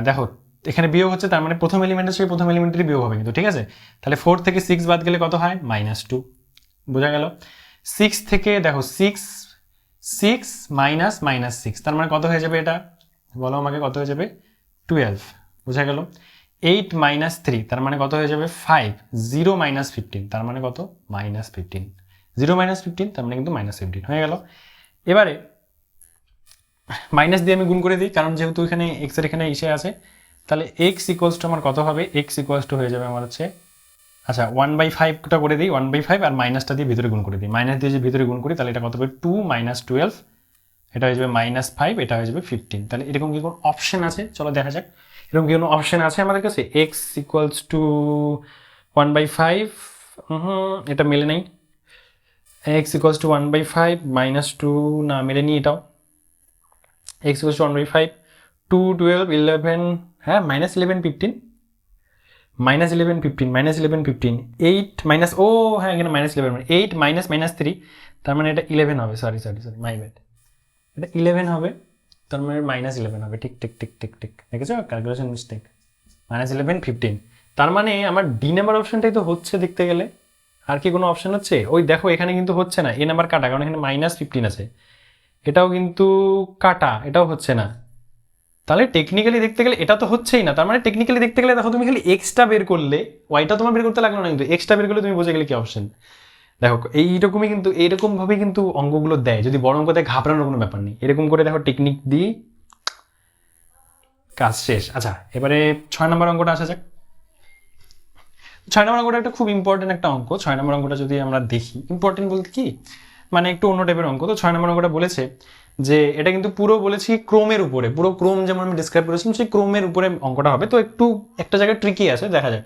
দেখো এখানে বিয়োগ হচ্ছে, তার মানে প্রথম এলিমেন্ট আছে, প্রথম এলিমেন্টেরই বিয়োগ হবে কিন্তু, ঠিক আছে। তাহলে 4 থেকে 6 বাদ গেলে কত হয়? -2, বোঝা গেল। 6 থেকে দেখো 6 -6, তার মানে কত হয়ে যাবে এটা, বলো আমাকে কত হয়ে যাবে? 12, বোঝা গেল। 8 - 3, তার মানে কত হয়ে যাবে? 5। 0 - 15, তার মানে কত? -15। 0 - 15, তার মানে কিন্তু -15 হয়ে গেল। এবারে মাইনাস দিয়ে আমি গুণ করে দিই, কারণ যেহেতু এখানে এক্স এর এখানে ইসে আছে। তাহলে এক্স ইকুয়ালস টু আমার কত হবে? এক্স ইকুয়ালস টু হয়ে যাবে আমার হচ্ছে, আচ্ছা 1/5টা করে দিই, 1/5 আর মাইনাসটা দিয়ে ভিতরে গুণ করে দিই। মাইনাস দিয়ে যে ভিতরে গুণ করি তাহলে এটা কত হবে? 2 - 12, এটা হয়ে যাবে -5, এটা হয়ে যাবে 15। তাহলে এরকম কি কোনো অপশন আছে? চলো দেখা যাক এরকম কি কোনো অপশন আছে আমাদের কাছে। এক্স ইকুয়ালস টু 1/5, এটা মেলে নেই। এক্স ইকুয়ালস টু 1/5 -2, না মেলেনি এটাও। x equals to 1/5, 2, 12, 11, হ্যাঁ -11, 15, -11, 15, -11, 15, 8 মাইনাস, ও হ্যাঁ এখানে -11, 8 -3, তার মানে এটা 11 হবে। সরি মাই ব্যাড, এটা 11 হবে, তার মানে -11 হবে। ঠিক ঠিক ঠিক ঠিক ঠিক দেখেছো, ক্যালকুলেশন মিস্টেক। -11, 15, তার মানে আমার ডি নাম্বার অপশনটাই তো হচ্ছে দেখতে গেলে। আর কি কোনো অপশন হচ্ছে? ওই দেখো এখানে কিন্তু হচ্ছে না, এ নাম্বার কাটা, কারণ এখানে -15 আছে। এটাও কিন্তু কাটা, এটাও হচ্ছে না। তাহলে টেকনিক্যালি দেখতে গেলে এটা তো হচ্ছেই না, তার মানে টেকনিক্যালি দেখতে গেলে দেখো তুমি খালি এক্সটা বের করলে, ওয়াইটা তোমার বের করতে লাগলো না, কিন্তু এক্সটা বের করলে তুমি বুঝে গেলে কি অপশন। দেখো এইরকমই কিন্তু, এইরকম ভাবেই কিন্তু অঙ্কগুলো দেয়। যদি বড় অঙ্ক দেয় ঘাবড়ানোর কোনো ব্যাপার নেই, এরকম করে দেখো টেকনিক দিয়ে কাজ শেষ। আচ্ছা এবারে 6 নম্বর অঙ্কটা আসা যাক। 6 নম্বর অঙ্কটা একটা খুব ইম্পর্টেন্ট একটা অঙ্ক। 6 নম্বর অঙ্কটা যদি আমরা দেখি, ইম্পর্টেন্ট বলতে কি মানে একটু অন্য টাইপের অঙ্ক। তো 6 নম্বর অঙ্কটা বলেছে যে এটা কিন্তু পুরো বলেছি ক্রোমের উপরে, পুরো ক্রোম যেমন আমি ডিসক্রাইব করেছিলাম সেই ক্রোমের উপরে অঙ্কটা হবে। তো একটু একটা জায়গায় ট্রিকি আছে, দেখা যায়।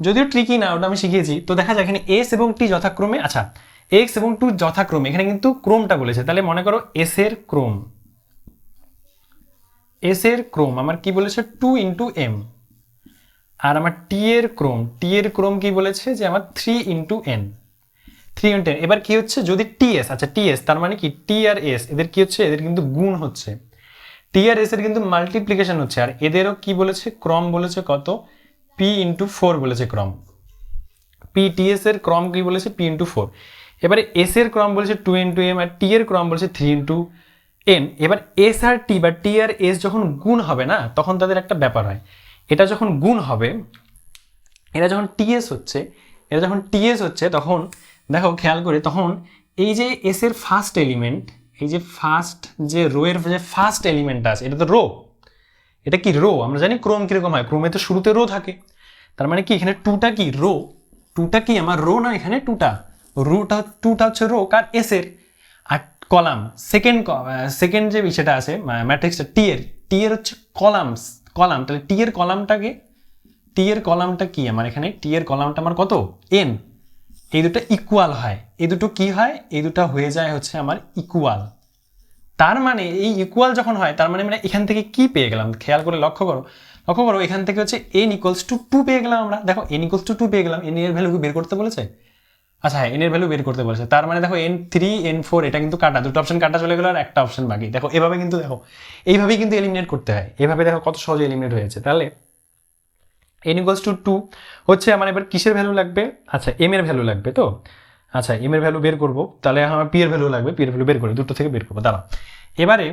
যদিও ট্রিকি না, ওটা আমি শিখিয়েছি। তো দেখা যায় এখানে এস এবং টি যথাক্রমে, আচ্ছা এক্স এবং টু যথাক্রমে, এখানে কিন্তু ক্রোমটা বলেছে। তাহলে মনে করো এস এর ক্রোম, এস এর ক্রোম আমার কি বলেছে? 2 × m। আর আমার টি এর ক্রোম কি বলেছে? যে আমার 3 × n, 3 × 10। এবার কি হচ্ছে? যদি টিএস, আচ্ছা টিএস তার মানে কি টি আর এস, এদের কি হচ্ছে? এদের কিন্তু গুণ হচ্ছে। টি আর এস এর কিন্তু মাল্টিপ্লিকেশন হচ্ছে। আর এদেরও কি বলেছে? ক্রম বলেছে কত? পি × 4 বলেছে ক্রম। পি টিএস এর ক্রম কি বলেছে? পি × 4। এবারে এস এর ক্রম বলেছে 2 × m, আর টি এর ক্রম বলেছে 3 × n। এবার এস আর টি বা টি আর এস যখন গুণ হবে না, তখন তাদের একটা ব্যাপার হয়। এটা যখন গুণ হবে, এটা যখন টিএস হচ্ছে, এটা যখন টিএস হচ্ছে, তখন দেখো খেয়াল করে, তখন এই যে এস এর ফার্স্ট এলিমেন্ট, এই যে ফার্স্ট যে রো এর যে ফার্স্ট এলিমেন্টটা আছে, এটা তো রো, এটা কি রো? আমরা জানি ক্রোম কিরকম হয়, ক্রোমে তো শুরুতে রো থাকে। তার মানে কি এখানে টুটা কি রো? টুটা কি আমার রো না? এখানে টুটা হচ্ছে রো কার? এস এর। আর কলাম সেকেন্ড যে বিষয়টা আছে ম্যাট্রিক্সটা টি এর হচ্ছে কলাম। তাহলে টি এর কলামটাকে, টি এর কলামটা কি আমার? এখানে টি এর কলামটা আমার কত? এন। এই দুটো ইকুয়াল হয়, এই দুটো কি হয়? এই দুটো হয়ে যায় হচ্ছে আমার ইকুয়াল। তার মানে এই ইকুয়াল যখন হয়, তার মানে এখান থেকে কি পেয়ে গেলাম? খেয়াল করে লক্ষ্য করো এখান থেকে হচ্ছে n = 2 পেয়ে গেলাম আমরা। দেখো n = 2 পেয়ে গেলাম। n এর ভ্যালু বের করতে বলেছে। আচ্ছা হ্যাঁ, n এর ভ্যালু বের করতে বলেছে। তার মানে দেখো n3 n4 এটা কিন্তু কাটা, দুটো অপশন কাটা চলে গেল আর একটা অপশন বাকি। দেখো এভাবে কিন্তু, দেখো এইভাবেই কিন্তু এলিমিনেট করতে হয়। এভাবে দেখো কত সহজে এলিমিনেট হয়েছে। তাহলে n = 2 হচ্ছে আমার। এবার কিসের ভ্যালু লাগবে? আচ্ছা m এর ভ্যালু লাগবে। তো আচ্ছা m এর ভ্যালু বের করবো, তাহলে আমার p এর ভ্যালু লাগবে। p এর ভ্যালু বের করি, দুটো থেকে বের করবো। দাঁড়াও, এবারে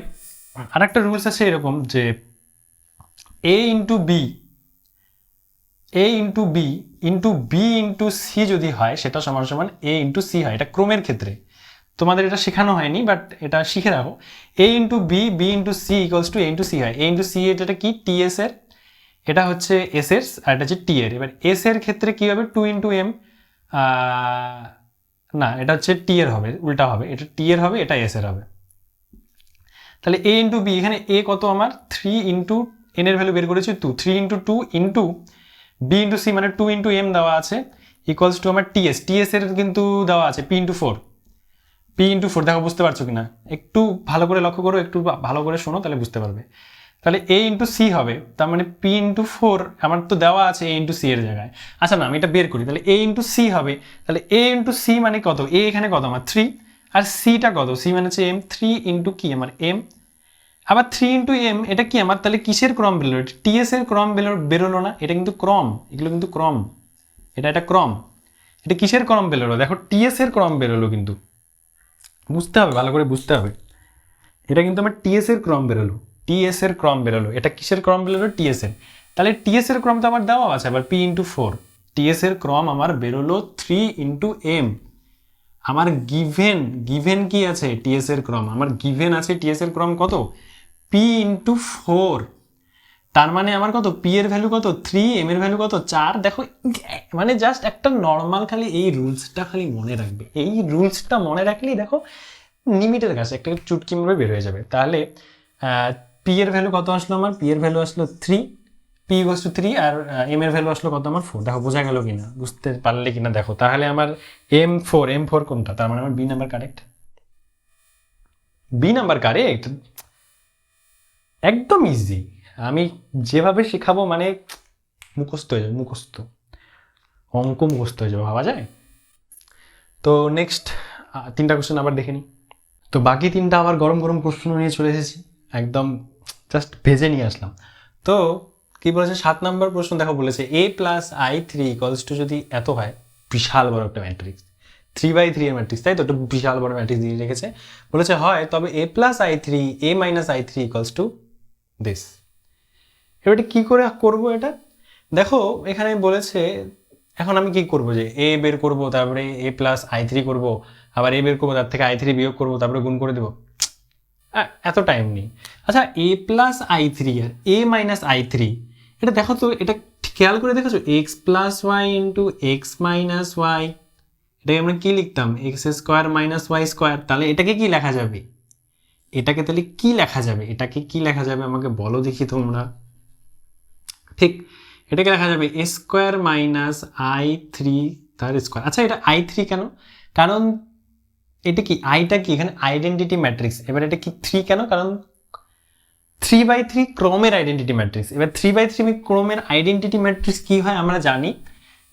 আরেকটা রুলস আছে এরকম যে a × b × c যদি হয়, সেটা সমান সমান a × c হয়। এটা ক্রমের ক্ষেত্রে তোমাদের এটা শেখানো হয়নি, বাট এটা শিখে রাখো। a × b × c = a × c হয়। a × c এটা কি? ts এর, এটা হচ্ছে s এর, আর এটা হচ্ছে t এর। এবার s এর ক্ষেত্রে কি হবে? 2 × m, না এটা হচ্ছে t এর হবে, উল্টা হবে। এটা t এর হবে, এটা s এর হবে। তাহলে a × b, এখানে a কত আমার? 3 × n এর ভ্যালু বের করেছি 2, 3 × 2 × b × c মানে 2 × m দেওয়া আছে, ইকুয়ালস টু আমার ts এর কিন্তু দেওয়া আছে p × 4। দেখো বুঝতে পারছো কিনা? একটু ভালো করে লক্ষ্য করো, একটু ভালো করে শোনো, তাহলে বুঝতে পারবে। তাহলে a ইন্টু সি হবে, তার মানে p ইন্টু 4 আমার তো দেওয়া আছে a ইন্টু সি এর জায়গায়। আচ্ছা না, আমি এটা বের করি, তাহলে a ইন্টু সি হবে, তাহলে a ইন্টু সি মানে কত, a এখানে কত আমার 3, আর সিটা কত, সি মানে হচ্ছে m, 3 ইন্টু কি আমার m, আবার 3 ইন্টু m, এটা কি আমার তাহলে কিসের ক্রম বেরোলো, টিএস এর ক্রম বেরোলো না, এটা কিন্তু ক্রম, এগুলো কিন্তু ক্রম, এটা ক্রম, এটা কিসের ক্রম বেরোলো, দেখো টিএস এর ক্রম বেরোলো, কিন্তু বুঝতে হবে, ভালো করে বুঝতে হবে, এটা কিন্তু আমার টিএস এর ক্রম বেরোলো, টিএস এর ক্রম বেরোলো, এটা কিসের ক্রম বেরোলো, টিএস এর, তাহলে টিএস এর ক্রম তো আমার দেওয়া আছে, আবার পি ইন্টু 4, টিএস এর ক্রম আমার বেরোলো 3 ইন্টু এম, আমার গিভেন কি আছে, টিএস এর ক্রম আমার গিভেন আছে, টিএস এর ক্রম কত, পি ইন্টু 4, তার মানে আমার কত, পি এর ভ্যালু কত 3, এম এর ভ্যালু কত 4, দেখো মানে জাস্ট একটা নর্মাল খালি এই রুলসটা খালি মনে রাখবে, এই রুলসটা মনে রাখলেই দেখো লিমিটের কাছে একটা চুটকি মেরে বের হয়ে যাবে। তাহলে পি এর ভ্যালু কত আসলো আমার, পি এর ভ্যালু আসলো 3, পি ইকুয়ালস টু 3, আর এম এর ভ্যালু আসলো কত আমার 4, দেখো বোঝা গেল কিনা, বুঝতে পারলে কিনা দেখো, তাহলে আমার M4 কোনটা, তার মানে আমার B number correct, B number correct, একদম ইজি, আমি যেভাবে শেখাবো মানে মুখস্থ হয়ে যাবে, মুখস্থ অঙ্ক মুখস্থ হয়ে যাবে, ভাবা যায়। তো নেক্সট 3টা কোশ্চেন আবার দেখে নিই। তো বাকি 3টা আবার গরম গরম প্রশ্ন নিয়ে চলে এসেছি, একদম জাস্ট ভেজে নিয়ে আসলাম। তো কি বলেছে 7 নম্বর প্রশ্ন, দেখো বলেছে a plus i3 equals to যদি এত হয়, বিশাল বড় একটা ম্যাট্রিক্স, 3/3 এর ম্যাট্রিক্স, তাই তো, একটা বিশাল বড় ম্যাট্রিক্স দিয়ে রেখেছে, বলেছে হয় তবে a plus i3 a minus i3 equals to this. এবার কি করে করবো এটা, দেখো এখানে বলেছে, এখন আমি কি করব, যে a বের করব, তারপরে a প্লাস i3 করবো, আবার a বের করবো, তার থেকে i3 বিয়োগ করবো, তারপরে গুণ করে দেবো, এত টাইম নেই। আচ্ছা a প্লাস i3 আর a মাইনাস i3, এটা দেখো তো, এটা খেয়াল করে দেখেছো, x plus Y into X minus Y, এটাকে আমরা কি লিখতাম, X square minus Y square, তাহলে এটাকে কি লেখা যাবে, এটাকে তাহলে কি লেখা যাবে, এটাকে কি লেখা যাবে আমাকে বলো দেখি তোমরা, ঠিক এটাকে লেখা যাবে এ স্কোয়ার মাইনাস i3 তার স্কোয়ার। আচ্ছা এটা i3 কেন, কারণ এটা কি, আইটা কি এখানে আইডেন্টিটি ম্যাট্রিক্স, এবার এটা কি 3 কেন, কারণ 3/3 ক্রমের আইডেন্টিটি ম্যাট্রিক্স, এবার 3/3 ক্রমের আইডেন্টিটি ম্যাট্রিক্স কি হয় আমরা জানি,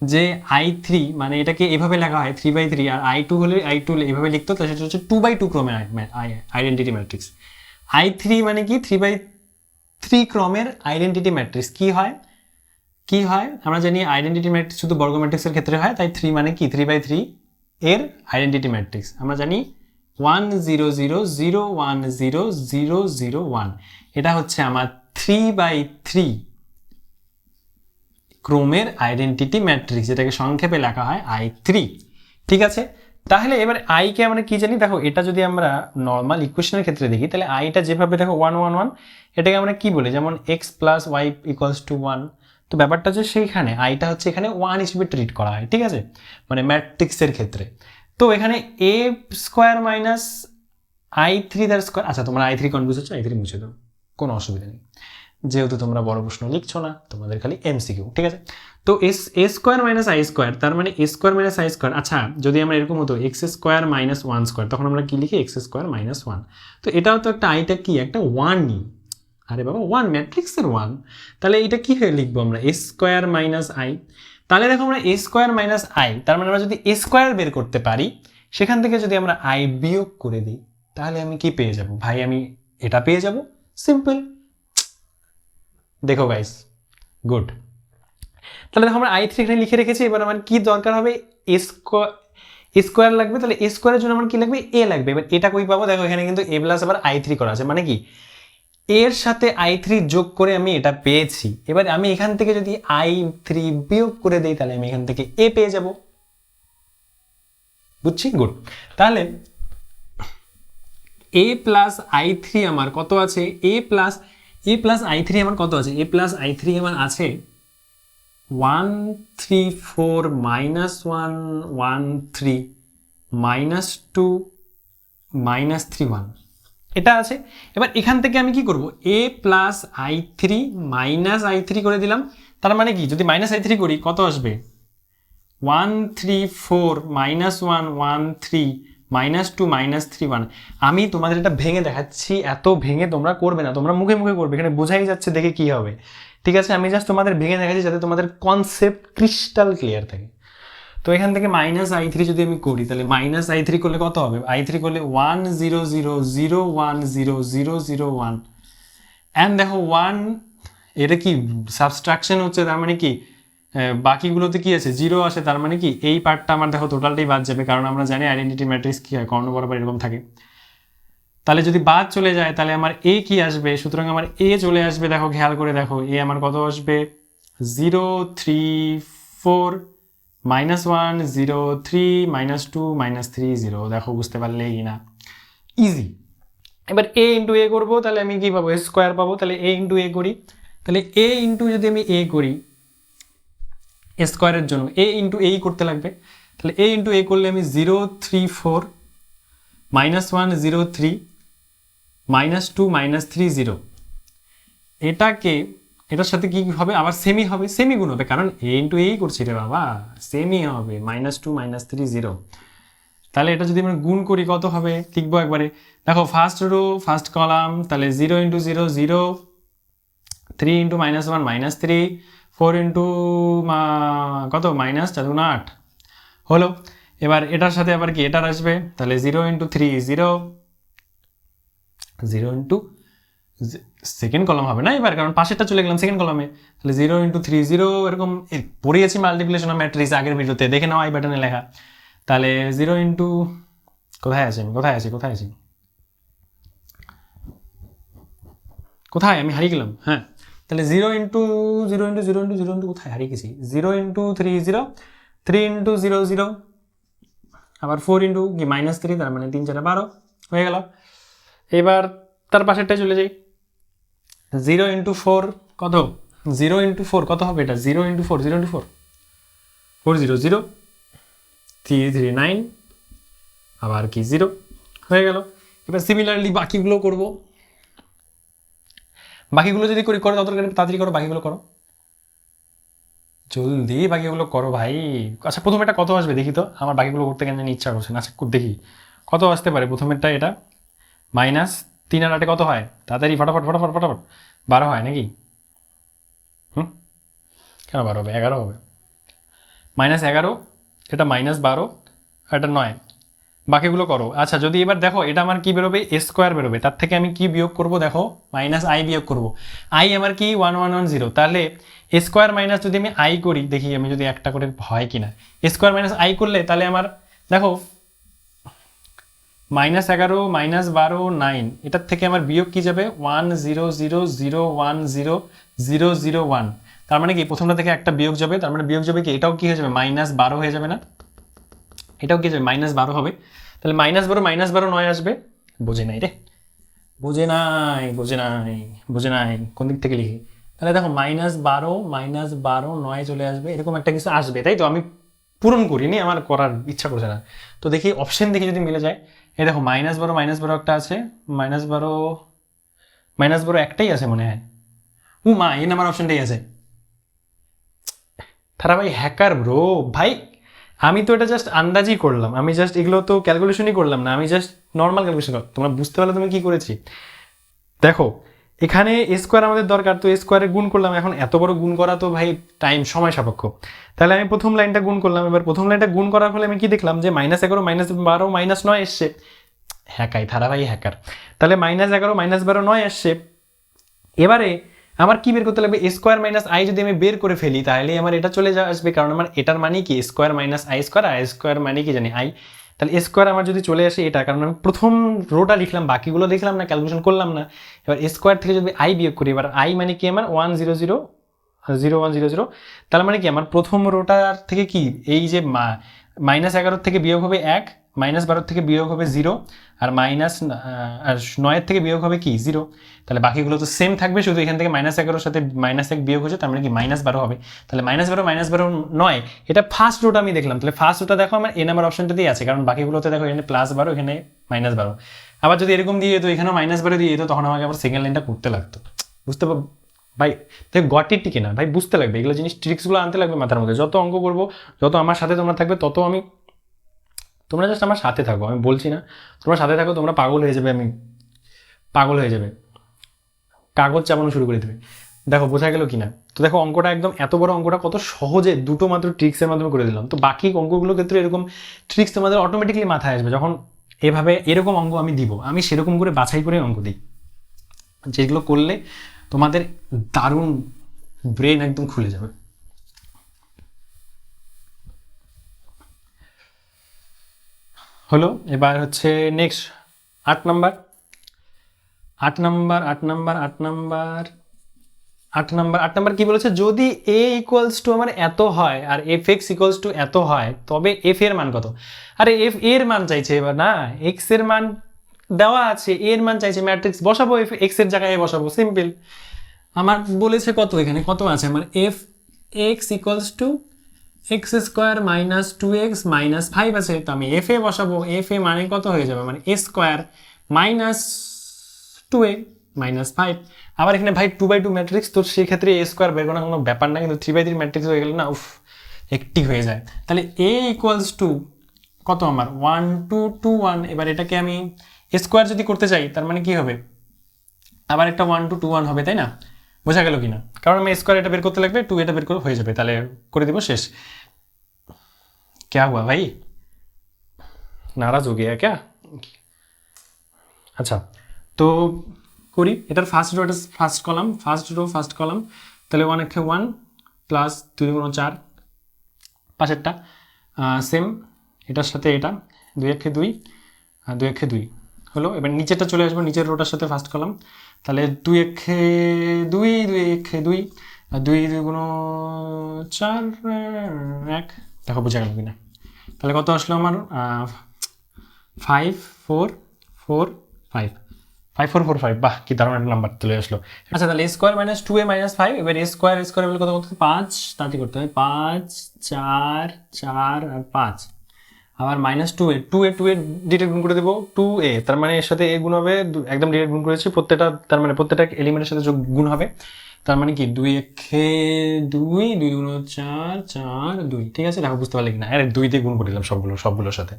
যে i3 মানে এটাকে এভাবে লেখা হয় 3/3, আর i2 হলে i2 এভাবে লিখতো, তো সেটা হচ্ছে 2/2 ক্রমের আইডেন্টিটি ম্যাট্রিক্স, i3 মানে কি 3/3 ক্রমের আইডেন্টিটি ম্যাট্রিক্স কি হয়, কি হয় আমরা জানি, আইডেন্টিটি ম্যাট্রিক্স শুধু বর্গ ম্যাট্রিক্সের ক্ষেত্রে হয়, তাই 3 মানে কি 3/3 এর আইডেন্টিটি ম্যাট্রিক্স আমরা জানি 1 0 0 0 1 0 0 0 1, এটা হচ্ছে আমার 3/3 ক্রমের আইডেন্টিটি ম্যাট্রিক্স, যেটাকে সংক্ষেপে লেখা হয় i3, ঠিক আছে। তাহলে এবার i কে আমরা কি জানি, দেখো এটা যদি আমরা নর্মাল ইকুয়েশনের ক্ষেত্রে দেখি, তাহলে iটা যেভাবে দেখো 1 1 1, এটাকে আমরা কি বলি, যেমন x plus Y equals to 1, তো ব্যাপারটা হচ্ছে সেইখানে আইটা হচ্ছে এখানে 1 হিসেবে ট্রিট করা হয়, ঠিক আছে, মানে ম্যাট্রিক্সের ক্ষেত্রে। তো এখানে a স্কোয়ার মাইনাস i3 তার স্কোয়ার, আচ্ছা তোমরা i3 কনফিউজ হচ্ছে, i3 মুছে দাও, কোনো অসুবিধা নেই, যেহেতু তোমরা বড় প্রশ্ন লিখছো না, তোমাদের খালি এমসিকিউ, ঠিক আছে। তো এ স্কোয়ার মাইনাস আই স্কোয়ার, তার মানে এ স্কোয়ার মাইনাস আই স্কোয়ার, আচ্ছা যদি আমরা এরকম হতো এক্স স্কোয়ার মাইনাস 1 স্কোয়ার, তখন আমরা কি লিখি এক্স স্কোয়ার মাইনাস 1, তো এটাও তো একটা আইটা কি একটা 1ই, আরে বাবা 1 ম্যাট্রিক্সের 1, তাহলে এটা কি হয়ে লিখবো আমরা এ স্কোয়ার মাইনাস আই, তাহলে দেখো আমরা এ স্কোয়ার মাইনাস আই, তার মানে আমরা যদি এ স্কোয়ার বের করতে পারি, সেখান থেকে যদি আমরা আই বিয়োগ করে দিই, তাহলে আমি কি পেয়ে যাব ভাই, আমি এটা পেয়ে যাব, সিম্পল। দেখো গাইস, গুড, তাহলে দেখো আমরা i3 এখানে লিখে রেখেছি, এবার আমার কি দরকার হবে, এ স্কোয়ার লাগবে, তাহলে এ স্কোয়ারের জন্য আমার কি লাগবে, এ লাগবে, এবার এটা কই পাবো, দেখো এখানে কিন্তু এ প্লাস আবার i3 করা আছে, মানে কি এর সাথে i3 যোগ করে আমি এটা পেয়েছি, এবার আমি এখান থেকে যদি i3 বিয়োগ করে দেই, তাহলে আমি এখান থেকে এ পেয়ে যাব, বুঝছি, গুড। তাহলে a প্লাস i3 আমার কত আছে, a প্লাস i3 আমার কত আছে, a প্লাস i3 আমার আছে 1 3 4 মাইনাস 1 1 3 মাইনাস 2 মাইনাস 3 1, এটা আছে। এবার এখান থেকে আমি কি করব, a plus i3 minus i3 করে দিলাম, তার মানে কি যদি মাইনাস i3 করি কত আসবে, 1 3 4 মাইনাস 1 1 3 -2 -3 1। আমি তোমাদের এটা ভেঙে দেখাচ্ছি, এত ভেঙে তোমরা করবে না, তোমরা মুখে মুখে করবে, এখানে বোঝাই যাচ্ছে দেখে কি হবে। ঠিক আছে, আমি জাস্ট তোমাদের ভেঙে দেখাচ্ছি যাতে তোমাদের কনসেপ্ট ক্রিস্টাল ক্লিয়ার থাকে। তো এখান থেকে -i3 যদি আমি করি তাহলে -i3 করলে কত হবে? i3 করলে 1 0 0 0 1 0 0 0 1। অ্যান্ড দেখো 1 এটা কি সাবস্ট্রাকশন হচ্ছে, তার মানে কি বাকিগুলোতে কি আছে? 0 আসে, তার মানে কি এই পার্টটা আমার দেখো টোটালটাই বাদ যাবে, কারণ আমরা জানি আইডেন্টিটি ম্যাট্রিক্স কি হয়, কর্ণ বরাবর এরকম থাকে। তাহলে যদি বাদ চলে যায় তাহলে আমার এ কি আসবে? সুতরাং আমার এ চলে আসবে, দেখো খেয়াল করে দেখো, এ আমার কত আসবে? 0 3 4 -1 0 3 -2 -3 0। দেখো বুঝতে পারলে কি না? ইজি। এবার এ ইন্টু এ করবো, তাহলে আমি কি পাবো? স্কোয়ার পাবো। তাহলে এ ইন্টু এ করি, তাহলে এ ইন্টু যদি আমি এ করি স্কোয়ারের জন্য এ ইন্টু এই করতে লাগবে, তাহলে এ ইন্টু এ করলে আমি 0 3 4 -1 0 3 -2 -3 0। এটাকে এটার সাথে কি হবে? আবার সেমি হবে, সেমি গুণ হবে, কারণ এ ইন্টু এই করছি রে বাবা, সেমি হবে -2 -3 0। তাহলে এটা যদি আমরা গুণ করি কত হবে লিখবো একবারে, দেখো ফার্স্ট রো ফার্স্ট কলাম, তাহলে 0 ইন্টু 0 0, 3 ইন্টু -1 -3, 4 ইন্টু কত -4 হলো। এবার এটার সাথে আবার কি এটার আসবে, তাহলে 0 ইন্টু 3 0, 0 ইন্টু সেকেন্ড কলাম হবে না এবার, কারণ পাশেরটা চলে গেলাম সেকেন্ড কলামে, তাহলে 0 ইন্টু 3 0, এরকম পড়িয়েছি মাল্টিপ্লিকেশন অফ ম্যাট্রিক্স আগের ভিডিওতে, দেখে নাও আই বাটনে লেখা। তাহলে 0 ইন্টু কোথায় আছি আমি, কোথায় আছি আমি হারিয়ে গেলাম। হ্যাঁ, তাহলে 0 ইন্টু 0 ইন্টু 0 ইন্টু 0 ইন্টু কোথায় হারিয়ে গেছি? 0 ইন্টু 3 0, 3 ইন্টু 0 0, আবার 4 ইন্টু কি -3, তার মানে 3 4 12 হয়ে গেল। এবার তার পাশেরটায় চলে যাই, 0 ইন্টু 4 কত? 0 ইন্টু 4 কত হবে? এটা 0 ইন্টু 4 0 ইন্টু 4 4 0 0, 3 3 9, আবার কি 0 হয়ে গেল। এবার সিমিলারলি বাকিগুলো করব, বাকিগুলো যদি করি করো তাড়াতাড়ি করো, বাকিগুলো করো জলদি, বাকিগুলো করো ভাই। আচ্ছা প্রথমেটা কত আসবে দেখি তো, আমার বাকিগুলো করতে কেন জানি ইচ্ছা করছে না। আচ্ছা দেখি কত আসতে পারে প্রথমেরটা, এটা -3 আর 8 কত হয়? তাড়াতাড়ি ফটাফট ফটাফট ফটাফট, 12 হয় নাকি? কেন 12 হবে? 11 হবে। -11, এটা -12, এটা 9, বাকিগুলো করো। আচ্ছা যদি এবার দেখো এটা আমার কি বেরোবে? স্কোয়ার বেরোবে, তার থেকে আমি কি বিয়োগ করব? দেখো -i বিয়োগ করব, i আমার কি 1 1 1 0, তাহলে স্কোয়ার মাইনাস যদি আমি i করি, দেখি আমি যদি একটা করে হয় কিনা, স্কোয়ার মাইনাস i করলে তাহলে আমার দেখো -11 -12 9, এটার থেকে আমার বিয়োগ কি যাবে? 1 0 0 0 1 0 0 0 1, তার মানে কি প্রথমটা থেকে একটা বিয়োগ যাবে, তার মানে বিয়োগ যাবে কি, এটাও কি হয়ে যাবে? -12 হয়ে যাবে না? এটাও কি যাবে? -12 হবে। তাহলে -12 9 আসবে। বোঝে নাই রে, বোঝে নাই কোন দিক থেকে লিখি? তাহলে দেখো -12 9 চলে আসবে, এরকম একটা কিছু আসবে, তাই তো? আমি পূরণ করিনি, আমার করার ইচ্ছা করছে না। তো দেখি অপশন দেখি যদি মিলে যায়। এই দেখো -12 একটা আছে, -12 একটাই আছে মনে হয়। মা এই নাম্বার অপশনটাই আছে। তারা ভাই হ্যাকার ব্রো ভাই, আমি তো এটা জাস্ট আন্দাজই করলাম, আমি জাস্ট এগুলো তো ক্যালকুলেশনই করলাম না, আমি জাস্ট নর্মাল ক্যালকুলেশন করলাম। তোমরা বুঝতে পারলে তুমি কি করেছি? দেখো এখানে স্কোয়ার আমাদের দরকার, তো স্কোয়ারে গুণ করলাম। এখন এত বড় গুণ করা তো ভাই সময় সাপেক্ষ, তাহলে আমি প্রথম লাইনটা গুণ করলাম। এবার প্রথম লাইনটা গুণ করার ফলে আমি কি দেখলাম যে -11 -12 -9 এসছে। হ্যাকাই ধারা ভাই হ্যাকার। তাহলে -11 -12 9 এসছে। এবারে আমার কি বের করতে লাগবে? স্কোয়ার মাইনাস i যদি আমি বের করে ফেলি তাহলে আমার এটা চলে আসবে, কারণ আমার এটার মানে কি স্কোয়ার মাইনাস i স্কোয়ার, আর স্কোয়ার মানে কি জানি i। তাহলে স্কোয়ার আমার যদি চলে আসে এটা, কারণ আমি প্রথম রোটা লিখলাম, বাকিগুলো লিখলাম না, ক্যালকুলেশন করলাম না। এবার স্কোয়ার থেকে যদি i বিয়োগ করি, এবার i মানে কি আমার 1 0 0 0 1 0 0, তার মানে কি আমার প্রথম রোটার থেকে কি এই যে -11 থেকে বিয়োগ হবে 1, -12 থেকে বিয়োগ হবে 0, আর -9 থেকে বিয়োগ হবে কি 0। তাহলে বাকিগুলো তো সেম থাকবে, শুধু এখান থেকে -11 সাথে -1 বিয়োগ হচ্ছে, তার মানে কি -12 হবে। তাহলে -12 9, এটা ফার্স্ট রোটা আমি দেখলাম। তাহলে ফার্স্ট রোটা দেখো আমার এ নাম্বার অপশনটাতেই আছে, কারণ বাকিগুলোতে দেখো এখানে +12 এখানে -12। আবার যদি এরকম দিয়ে যেত, এখানেও -12 দিয়ে যেত, তখন আমাকে আবার সেকেন্ড লাইনটা করতে লাগতো। বুঝতে পারবো ভাই? তাই গটির টিকে না ভাই, বুঝতে লাগবে এগুলো জিনিস, ট্রিক্সগুলো আনতে লাগবে মাথার মধ্যে। যত অঙ্ক করবো, যত আমার সাথে তোমরা থাকবে, তত আমি তোমরা জাস্ট আমার সাথে থাকো, আমি বলছি না, তোমরা সাথে থাকো, তোমরা পাগল হয়ে যাবে, আমি পাগল হয়ে যাবে, কাগজ চাপানো শুরু করে দেবে। দেখো বোঝা গেল কি না? তো দেখো অঙ্কটা একদম এত বড় অঙ্কটা কত সহজে দুটো মাত্র ট্রিক্সের মাধ্যমে করে দিলাম। তো বাকি অঙ্কগুলোর ক্ষেত্রে এরকম ট্রিক্স তোমাদের অটোমেটিকলি মাথায় আসবে যখন এভাবে এরকম অঙ্ক আমি দিব, আমি সেরকম করে বাছাই করে অঙ্ক দিই, যেগুলো করলে তোমাদের দারুণ ব্রেন একদম খুলে যাবে। হলো, এবার হচ্ছে নেক্সট 8 নাম্বার। 8 নাম্বার কি বলেছে? যদি a ইকুয়ালস টু আমার এত হয় আর এফ এক্স ইকুয়ালস টু এত হয়, তবে এফ এর মান কত? আরে এফ এর মান চাইছে, এবার না এক্স এর মান দেওয়া আছে, এর মান চাইছে, ম্যাট্রিক্স বসাবো, এফ এক্স এর জায়গায় বসাবো, সিম্পল। আমার বলেছে কত, এখানে কত আছে আমার, F x equals two x square minus 2x minus 5 আছে, তো আমি এফ এ বসাবো, এফ এ মানে কত হয়ে যাবে, মানে এ স্কোয়ার মাইনাস 2a মাইনাস 5। আবার এখানে ভাই 2/2 ম্যাট্রিক্স, তো সেক্ষেত্রে এ স্কোয়ার বের করার কোনো ব্যাপার না, কিন্তু 3/3 ম্যাট্রিক্স হয়ে গেলে না উফ একটি হয়ে যায়। তাহলে এ ইকুয়ালস টু কত আমার 1 2 2 1। এবার এটাকে আমি স্কোয়ার যদি করতে চাই তার মানে কি হবে, আবার একটা 1 2 2 1 হবে, তাই না? বোঝা গেল কিনা? কারণ আমি স্কোয়ার এটা বের করতে লাগবে, 2 এটা বের করে হয়ে যাবে, তাহলে করে দিব, শেষ। क्या हुआ भाई, नाराज हो गया क्या? আচ্ছা, তো করি এটার first row, first column, first column, তাহলে 1 একে 1 প্লাস 2 গুণ 4, পাশেরটা সেম, এটার সাথে এটা 2 একে 2 আর 2 একে 2 হলো। এবার নিচেরটা চলে আসবো, নিচের রোটার সাথে ফার্স্ট কলাম, তাহলে 2 একে 2 2 একে 2 আর 2 2 গুণ 4 1। দেখো বোঝা গেল কিনা? তাহলে কত আসলো আমার 5 4 4 5 5 4 4 5। বাহ, কি দারুণ একটা নাম্বার চলে আসলো। আচ্ছা, তাহলে স্কোয়ার মাইনাস 2a মাইনাস 5, এবার স্কোয়ার বলে কত করতে হবে 5, তাতে করতে হবে 5 4 4 আর 5, আবার মাইনাস 2a 2a ডিরেক্ট গুণ করে দেবো, 2a তার মানে এর সাথে এ গুণ হবে, একদম ডিরেক্ট গুণ করেছি প্রত্যেকটা, তার মানে প্রত্যেকটা এলিমেন্টের সাথে যোগ গুণ হবে, তার মানে কি 2 একে 2 2 গুণ 4 4 2। ঠিক আছে, দেখো বুঝতে পারলে কিনা? আরে 2 দিয়ে গুণ করে দিলাম সবগুলোর সাথে।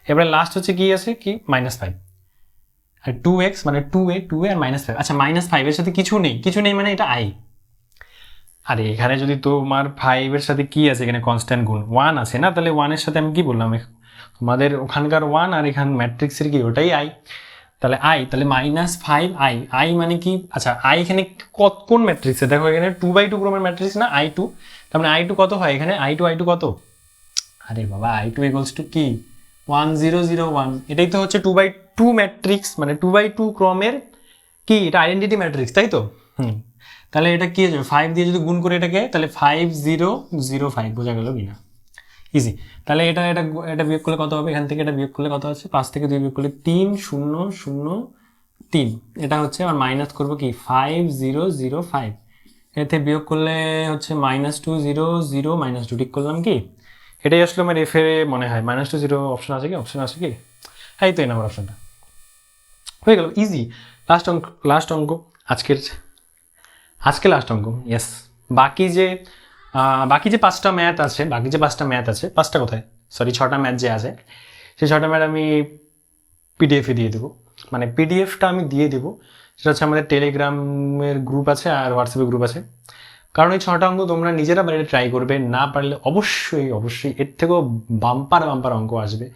এবারে লাস্ট হচ্ছে কি আছে, কি -5 আর 2x মানে 2a আর -5। আচ্ছা, -5 এর সাথে কিছু নেই মানে এটা i। আরে এখানে যদি তোমার 5 এর সাথে কি আছে, এখানে কনস্ট্যান্ট গুণ 1 আছে না, তাহলে 1 এর সাথে আমি কি বললাম, তোমাদের ওখানকার 1 আর এখান ম্যাট্রিক্সের কি ওটাই i, তাহলে i, তাহলে -5 i মানে কি? আচ্ছা, i এখানে কোন ম্যাট্রিক্সে, দেখো এখানে 2/2 ক্রমের ম্যাট্রিক্স না i2, তার মানে i2 কত হয় এখানে, i2 কত? আরে বাবা, i2 ইকুয়ালস টু কি 1 0 0 1। এটাই তো হচ্ছে 2/2 ম্যাট্রিক্স, মানে 2/2 ক্রমের কি, এটা আইডেন্টিটি ম্যাট্রিক্স, তাই তো? তাহলে এটা কি হয়ে যাবে, 5 দিয়ে যদি গুণ করে এটাকে, তাহলে 5 0 0 5। বোঝা গেল কিনা? ইজি। তাহলে এটা এটা এটা বিয়োগ করলে কত হবে, এখান থেকে এটা বিয়োগ করলে কত আছে, 5 থেকে 2 বিয়োগ করলে 3 0 0 3। এটা হচ্ছে আমার মাইনাস করবো কি 5 0 0 5, এতে বিয়োগ করলে হচ্ছে -2 0 0 -2। ঠিক করলাম কি? এটাই আসলে আমার এফ এর মনে হয় -2 0 অপশন আছে কি, হ্যাঁ, এই তো এই নাম্বার অপশনটা হয়ে গেল, ইজি। লাস্ট অঙ্ক আজকে লাস্ট অঙ্ক, ইয়েস। বাকি যে 5টা ম্যাথ আছে, 5টা কোথায়, সরি 6টা ম্যাথ যে আছে, সেই 6টা ম্যাথ আমি পিডিএফে দিয়ে দেবো, মানে পিডিএফটা আমি দিয়ে দেবো, সেটা হচ্ছে আমাদের টেলিগ্রামের গ্রুপ আছে আর হোয়াটসঅ্যাপে গ্রুপ আছে। কারণ এই 6টা অঙ্ক তোমরা নিজেরা বাড়িতে ট্রাই করবে, না পারলে অবশ্যই এর থেকেও বাম্পার অঙ্ক আসবে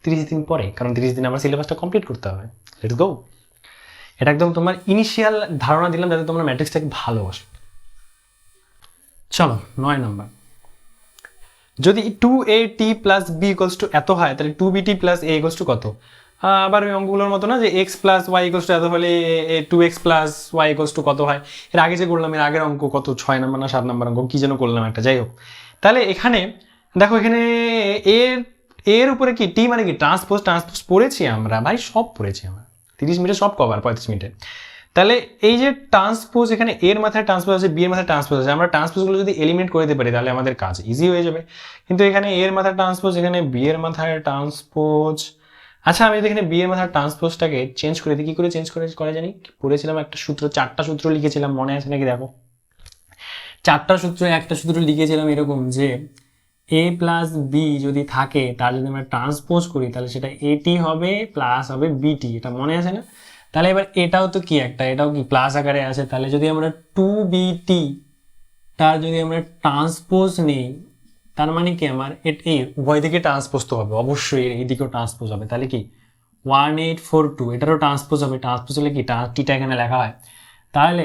30 দিন পরে, কারণ 30 দিন আমার সিলেবাসটা কমপ্লিট করতে হবে। Let's go. এটা একদম তোমার ইনিশিয়াল ধারণা দিলাম যাতে তোমরা ম্যাট্রিক্সটাকে ভালোবাসো। চলো 9 নাম্বার। যদি 2at plus b equals to এত হয়, তাহলে 2bt plus a equals to কত? আবার ওই অঙ্কগুলোর মতো না যে x plus y equals to এত হলে 2x plus y equals to কত হয়। এর আগে যে করলাম, এর আগের অঙ্ক কত 6 নাম্বার না 7 নাম্বার অঙ্ক কি যেন করলাম একটা, যাই হোক। তাহলে এখানে দেখো, এখানে এর উপরে কি টি মানে কি ট্রান্সপোজ পড়েছি আমরা ভাই, সব পড়েছি আমরা, 30 মিনিটে সব কভার, 35 মিনিটে। তাহলে এই যে ট্রান্সপোজ, এখানে এর মাথায় ট্রান্সপোজ আছে, বি এর মাথায় ট্রান্সপোজ আছে, আমরা ট্রান্সপোজগুলো যদি এলিমিনেট করে দিতে পারি তাহলে আমাদের কাজ ইজি হয়ে যাবে। কিন্তু এখানে এর মাথায় ট্রান্সপোজ, এখানে বি এর মাথায় ট্রান্সপোজ। আচ্ছা, আমি যদি এখানে বি এর মাথায় ট্রান্সপোজটাকে চেঞ্জ করে দিই, কি করে চেঞ্জ করে জানি, পড়েছিলাম একটা সূত্র, 4টা সূত্র লিখেছিলাম, মনে আছে নাকি? দেখো 4টা সূত্র, একটা সূত্র লিখেছিলাম এরকম যে এ প্লাস বি যদি থাকে তার যদি আমরা ট্রান্সপোজ করি তাহলে সেটা এটি হবে প্লাস হবে বিটি, এটা মনে আছে না? তাহলে এবার এটাও তো কি একটা, এটাও কি প্লাস আকারে আছে, তাহলে যদি আমরা টু বিটি তার যদি আমরা ট্রান্সপোজ নেই তার মানে কি আমার এই উভয় দিকে ট্রান্সপোজ তো হবে অবশ্যই, এই দিকেও ট্রান্সপোজ হবে, তাহলে কি 1842 এটারও ট্রান্সপোজ হবে, ট্রান্সপোজ হলে কি টিটা এখানে লেখা হয়, তাহলে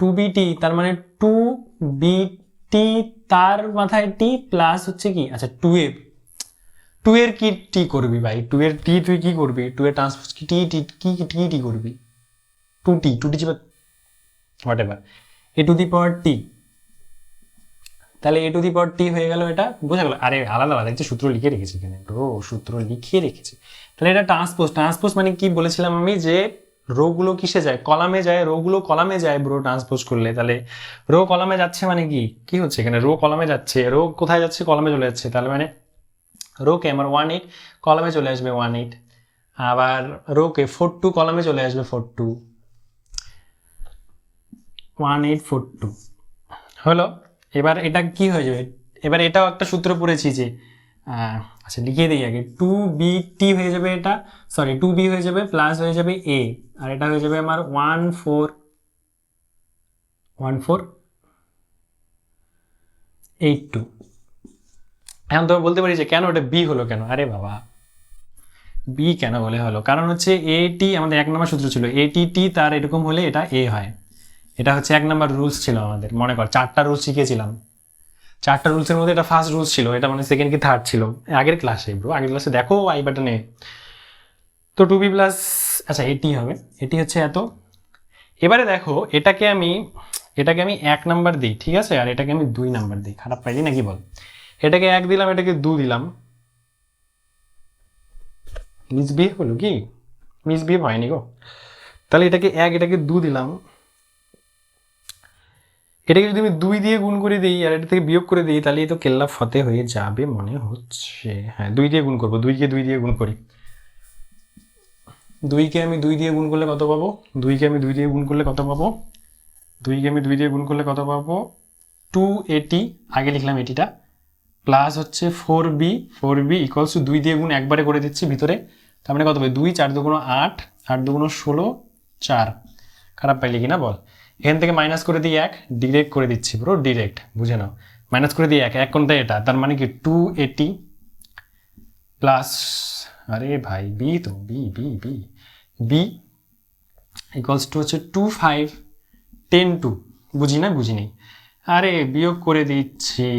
টু বিটি তার মানে টু বিটি তার মাথায় টি প্লাস হচ্ছে কি আচ্ছা টু এর কি টি করবি ভাই, টু এর টি তুই কি করবি, টু এর ট্রান্সপোজ কি টি টি কি টি টি করবি, টু টি চিপে whatever a to the power t, তাহলে এ টু দি পাওয়ার টি হয়ে গেল, এটা বোঝা গেল। আরে আলাদা আলাদা একটা সূত্র লিখে রেখেছি এখানে, সূত্র লিখে রেখেছি। তাহলে এটা ট্রান্সপোজ মানে কি বলেছিলাম আমি, যে রো গুলো কিসে যায়, কলামে যায়, রো গুলো কলামে যায় ব্রো ট্রান্সপোজ করলে, তাহলে রো কলামে যাচ্ছে মানে কি কি হচ্ছে এখানে, রো কলামে যাচ্ছে, রো কোথায় যাচ্ছে কলামে চলে যাচ্ছে, তাহলে মানে রোকে আমার 18 কলামে চলে আসবে 18, আবার রোকে 42 কলামে চলে আসবে 42, 1842 হলো। এবার এটা কি হয়ে যাবে, এবার এটাও একটা সূত্র পড়েছি যে আচ্ছা লিখে দিই আগে, টু বি টি হয়ে যাবে, এটা সরি টু বি হয়ে যাবে প্লাস হয়ে যাবে এ, আর এটা হয়ে যাবে আমার 1482। এখন তুমি বলতে পারি যে কেন ওটা বি হলো কেন, আরে বাবা বি কেন বলে হলো, কারণ হচ্ছে এটি আমাদের 1 নম্বর সূত্র ছিল, এটি টি তার এরকম হলে এটা এ হয়, এটা হচ্ছে 1 নম্বর রুলস ছিল আমাদের, মনে কর 4টা রুলস শিখেছিলাম, 4টা রুলসের মধ্যে এটা ফার্স্ট রুলস ছিল, এটা মানে সেকেন্ড কি থার্ড ছিল আগের ক্লাসে ব্রো, আগের ক্লাসে দেখো আই বাটনে। তো টু বি প্লাস আচ্ছা এটি হবে, এটি হচ্ছে এত। এবারে দেখো এটাকে আমি 1 নাম্বার দিই, ঠিক আছে, আর এটাকে আমি 2 নাম্বার দিই, খারাপ পাইলি নাকি বল, এটাকে 1 দিলাম এটাকে 2 দিলাম, মিসবিহেভ হলো কি, মিসবিহেভ হয়নি গো, তাহলে এটাকে 1 এটাকে 2 দিলাম, এটাকে যদি আমি 2 দিয়ে গুণ করে দিই আর এটা থেকে বিয়োগ করে দিই তাহলে তো কেল্লা ফতে হয়ে যাবে মনে হচ্ছে, হ্যাঁ 2 দিয়ে গুণ করবো, 2 কে 2 দিয়ে গুণ করি, 2কে আমি 2 দিয়ে গুণ করলে কত পাবো, 2কে আমি 2 দিয়ে গুণ করলে কত পাবো, 2কে আমি 2 দিয়ে গুণ করলে কত পাবো, 280 আগে লিখলাম এটিটা, প্লাস হচ্ছে 4b ইকুয়ালস টু 2 দিয়ে গুণ একবারে করে দিচ্ছি ভিতরে, তার মানে কত হবে 2 4 দুগুণ 8 8 দুগুণ 16 4, খারাপ পাইলে কি না বল, এখান থেকে মাইনাস করে দিই 1 ডিরেক্ট করে দিচ্ছি পুরো ডিরেক্ট বুঝে নাও, মাইনাস করে দিই 1 কোনটা এটা, তার মানে কি 280 প্লাস আরে ভাই বি তো B B B B equals to হচ্ছে 2510 বুঝি না বুঝি নেই, আরে বিয়োগ করে দিচ্ছি,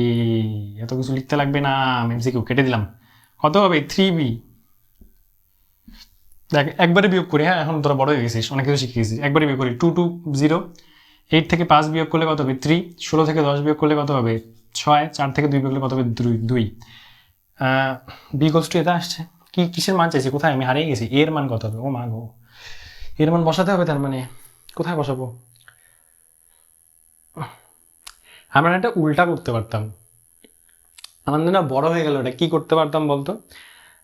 এত কিছু লিখতে লাগবে না, এমসিকিউ কেটে দিলাম, কত হবে 3b, দেখ একবারে বিয়োগ করি, হ্যাঁ এখন তোরা বড় হয়ে গেছিস অনেক কিছু শিখে গেছিস, একবারে বিয়োগ করি 220, 8 থেকে 5 বিয়োগ করলে কত হবে 3, 16 থেকে 10 বিয়োগ করলে কত হবে 6, 4 থেকে 2 বিয়োগ করলে কত হবে 2, বি ইকুয়ালস টু এটা আসছে, কি কিসের মান চাইছি, কোথায় আমি হারিয়ে গেছি, এর মান কত হবে, ও মা গো এর মান বসাতে হবে, তার মানে কোথায় বসাবো, আমরা এটা উল্টা করতে পারতাম, আমাদের না বড় হয়ে গেল, এটা কি করতে পারতাম বলতো,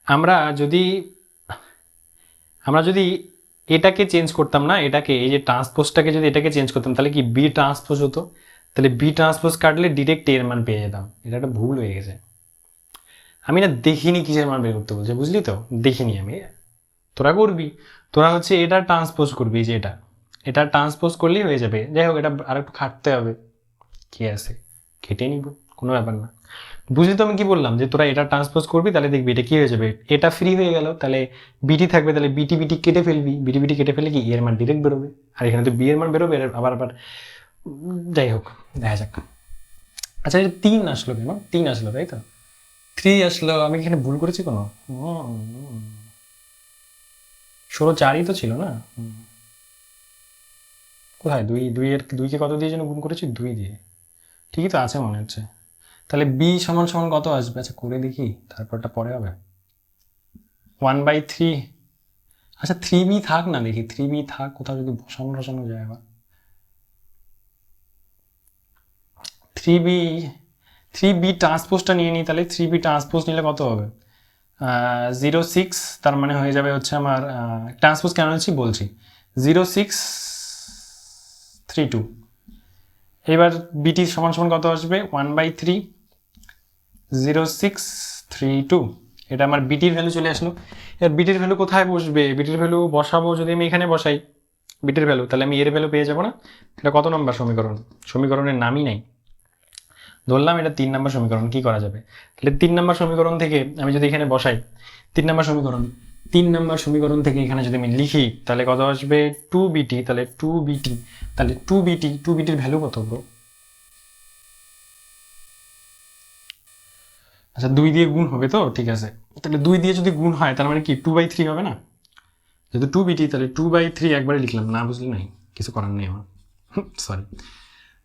আমরা যদি এটাকে চেঞ্জ করতাম না, এটাকে এই যে ট্রান্সপোজটাকে যদি এটাকে চেঞ্জ করতাম তাহলে কি বি ট্রান্সপোজ হতো, তাহলে বি ট্রান্সপোজ কাটলে ডিরেক্ট এর মান পেয়ে যেতাম, এটা একটা ভুল হয়ে গেছে, আমি না দেখিনি কিসের মান বের করতে বলছে, বুঝলি তো দেখিনি আমি, তোরা করবি, তোরা হচ্ছে এটা ট্রান্সপোজ করবি, যে এটা ট্রান্সপোজ করলেই হয়ে যাবে, যাই হোক এটা আর একটু খাটতে হবে, কি আছে কেটে নিব কোনো ব্যাপার না, বুঝলি তো আমি কি বললাম, যে তোরা এটা ট্রান্সপোজ করবি তাহলে দেখবি এটা কি হয়ে যাবে, এটা ফ্রি হয়ে গেল, তাহলে বিটি থাকবে, তাহলে বিটি কেটে ফেলবি, বিটি কেটে ফেলে কি এর মান ডিরেক্ট বেরোবে, আর এখানে তো বি এর মান বেরোবে, আবার যাই হোক দেখা যাক। আচ্ছা এটা 3 আসলো কেন, 3 আসলো তাই তো, 3 আসলো, আমি এখানে ভুল করেছি কোনো, 16 4ই তো ছিল না, কোথায় 2কে কত দিয়ে যেন গুণ করেছি 2 দিয়ে, ঠিকই তো আছে মনে হচ্ছে, তাহলে বি সমান সমান কত আসবে, আচ্ছা করে দেখি তারপরটা পরে হবে, 1/3, আচ্ছা 3b থাক না, দেখি 3b থাক, কোথাও যদি বসানো যায় আবার, 3b ট্রান্সপোজটা নিয়ে নিই, তাহলে 3b ট্রান্সপোজ নিলে কত হবে 06, তার মানে হয়ে যাবে হচ্ছে আমার ট্রান্সপোজ কেন হচ্ছে বলছি 0632, এবার বিটি সমান সমান কত আসবে 1/3, 0.632, এটা আমার বিটির ভ্যালু চলে আসলো। এর বিটির ভ্যালু কোথায় বসবে? বিটির ভ্যালু বসাবো যদি আমি এখানে বসাই বিটির ভ্যালু, তাহলে আমি এর ভ্যালু পেয়ে যাবো না? এটা কত নম্বর সমীকরণ? সমীকরণের নামই নাই। ধরলাম এটা 3 নম্বর সমীকরণ। কি করা যাবে? তাহলে 3 নম্বর সমীকরণ থেকে আমি যদি এখানে বসাই 3 নম্বর সমীকরণ, 3 নম্বর সমীকরণ থেকে এখানে যদি আমি লিখি তাহলে কত আসবে? 2bt। তাহলে 2bt, তাহলে 2btর ভ্যালু কত ব্রো? আচ্ছা 2 দিয়ে গুণ হবে তো, ঠিক আছে। তাহলে 2 দিয়ে যদি গুণ হয় তার মানে কি 2/3 হবে না? যেহেতু 2bt তাহলে 2/3 একবারে লিখলাম, না বুঝলি নাই, কিছু করার নেই আমার, সরি।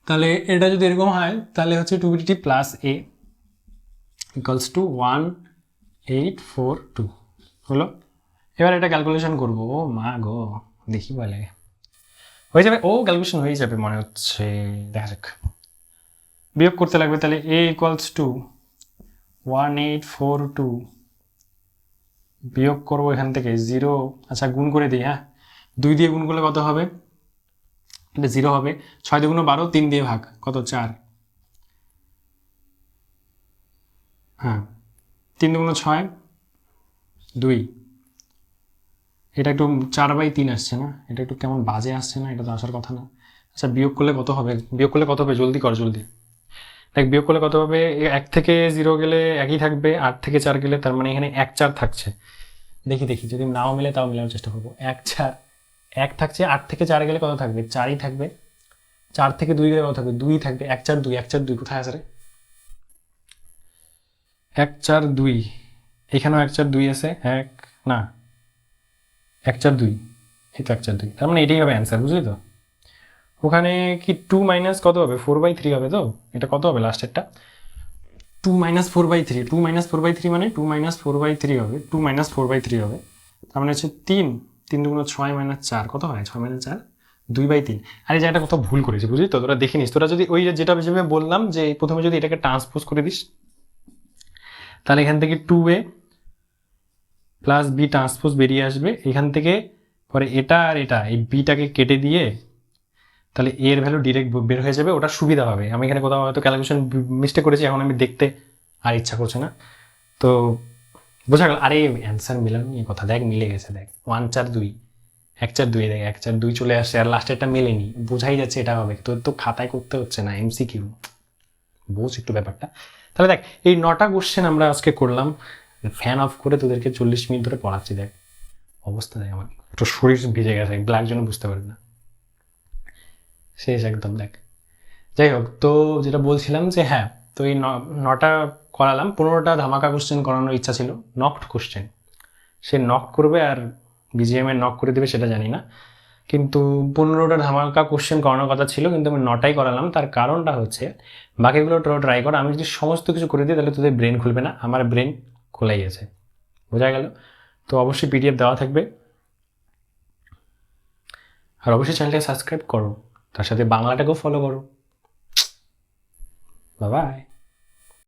তাহলে এটা যদি এরকম হয় তাহলে হচ্ছে 2bt plus a equals to 1842 হলো। এবার এটা ক্যালকুলেশন করবো। ও মা গো, দেখি বলে হয়ে যাবে। ও ক্যালকুলেশন হয়ে যাবে মনে হচ্ছে, দেখা যাক। বিয়োগ করতে লাগবে, তাহলে a ইকুয়ালস টু 1842 বিয়োগ করবো এখান থেকে 0। আচ্ছা গুণ করে দিই, হ্যাঁ 2 দিয়ে গুণ করলে কত হবে? এটা 0 হবে। 6 2 12, 3 দিয়ে ভাগ, কত? 4। হ্যাঁ 3 2 6 2। এটা একটু 4/3 আসছে না? এটা একটু কেমন বাজে আসছে না? এটা তো আসার কথা না। আচ্ছা বিয়োগ করলে কত হবে? বিয়োগ করলে কত হবে? জলদি কর জলদি। দেখ বিয়োগ করলে কত হবে? 1 থেকে 0 গেলে একই থাকবে, 8 থেকে 4 গেলে তার মানে এখানে 1 4 থাকছে। দেখি দেখি যদি নাও মিলে তাও মেলানোর চেষ্টা করবো। 1 4 1 থাকছে, 8 থেকে 4 গেলে কত থাকবে? 4ই থাকবে। 4 থেকে 2 গেলে কত থাকবে? 2 থাকবে। 1 4 2, 1 4 2 কোথায় আছে রে? 1 4 2, এখানেও 1 4 2 আছে। 1 না 1 4 2, এই তো 1 4 2, তার মানে এটাই হবে অ্যান্সার, বুঝলি তো? ওখানে কি 2 মাইনাস কত হবে? 4/3 হবে তো? এটা কত হবে লাস্টেরটা? 2 মাইনাস 4/3, 2 মাইনাস 4/3 মানে 2 মাইনাস 4/3 হবে, 2 মাইনাস 4/3 হবে। তার মানে হচ্ছে 3 3 2 6 মাইনাস 4 কত হয়? 6 মাইনাস 4 2/3। আর এই জায়গাটা কোথাও ভুল করেছে, বুঝলি তো? তোরা দেখে নিস। তোরা যদি ওই যেটা হিসেবে বললাম যে প্রথমে যদি এটাকে ট্রান্সপোজ করে দিস তাহলে এখান থেকে 2a প্লাস বি ট্রান্সপোজ বেরিয়ে আসবে। এখান থেকে পরে এটা আর এটা, এই বিটাকে কেটে দিয়ে তাহলে এর ভ্যালু ডিরেক্ট বের হয়ে যাবে, ওটা সুবিধা হবে। আমি এখানে কোথাও হয়তো ক্যালকুলেশন মিস্টেক করেছি, এখন আমি দেখতে আর ইচ্ছা করছে না। তো বোঝা গেল। আরে অ্যান্সার মিলানো নিয়ে কথা, দেখ মিলে গেছে, দেখ 1 4 2 1 4 2, দেখ 1 4 2 চলে আসছে, আর লাস্টেরটা মেলেনি, বোঝাই যাচ্ছে এটা হবে। তোর তো খাতায় করতে হচ্ছে না, এমসিকিউ, বোঝ একটু ব্যাপারটা। তাহলে দেখ এই 9টা কোশ্চেন আমরা আজকে করলাম। ফ্যান অফ করে তোদেরকে 40 মিনিট ধরে পড়াচ্ছি। দেখ অবস্থা, দেখ আমার একটু শরীর ভিজে গেছে, ব্ল্যাক জন্য বুঝতে পারবি না, শেষ একদম। দেখ যাই হোক, তো যেটা বলছিলাম যে হ্যাঁ, তো এই 9টা করালাম। 15টা ধামাকা কোশ্চেন করানোর ইচ্ছা ছিল, নকড কোশ্চেন। সে নক করবে আর বিজিএম এর নক করে দেবে সেটা জানি না, কিন্তু 15টা ধামাকা কোশ্চেন করানোর কথা ছিল, কিন্তু আমি 9টাই করালাম। তার কারণটা হচ্ছে বাকিগুলো ট্রাই কর। আমি যদি সমস্ত কিছু করে দিই তাহলে তোদের ব্রেন খুলবে না, আমার ব্রেন খোলাই আছে, বোঝা গেল? তো অবশ্যই পিডিএফ দেওয়া থাকবে, আর অবশ্যই চ্যানেলটাকে সাবস্ক্রাইব করো, তার সাথে বাংলাটাকেও ফলো করো। Bye bye.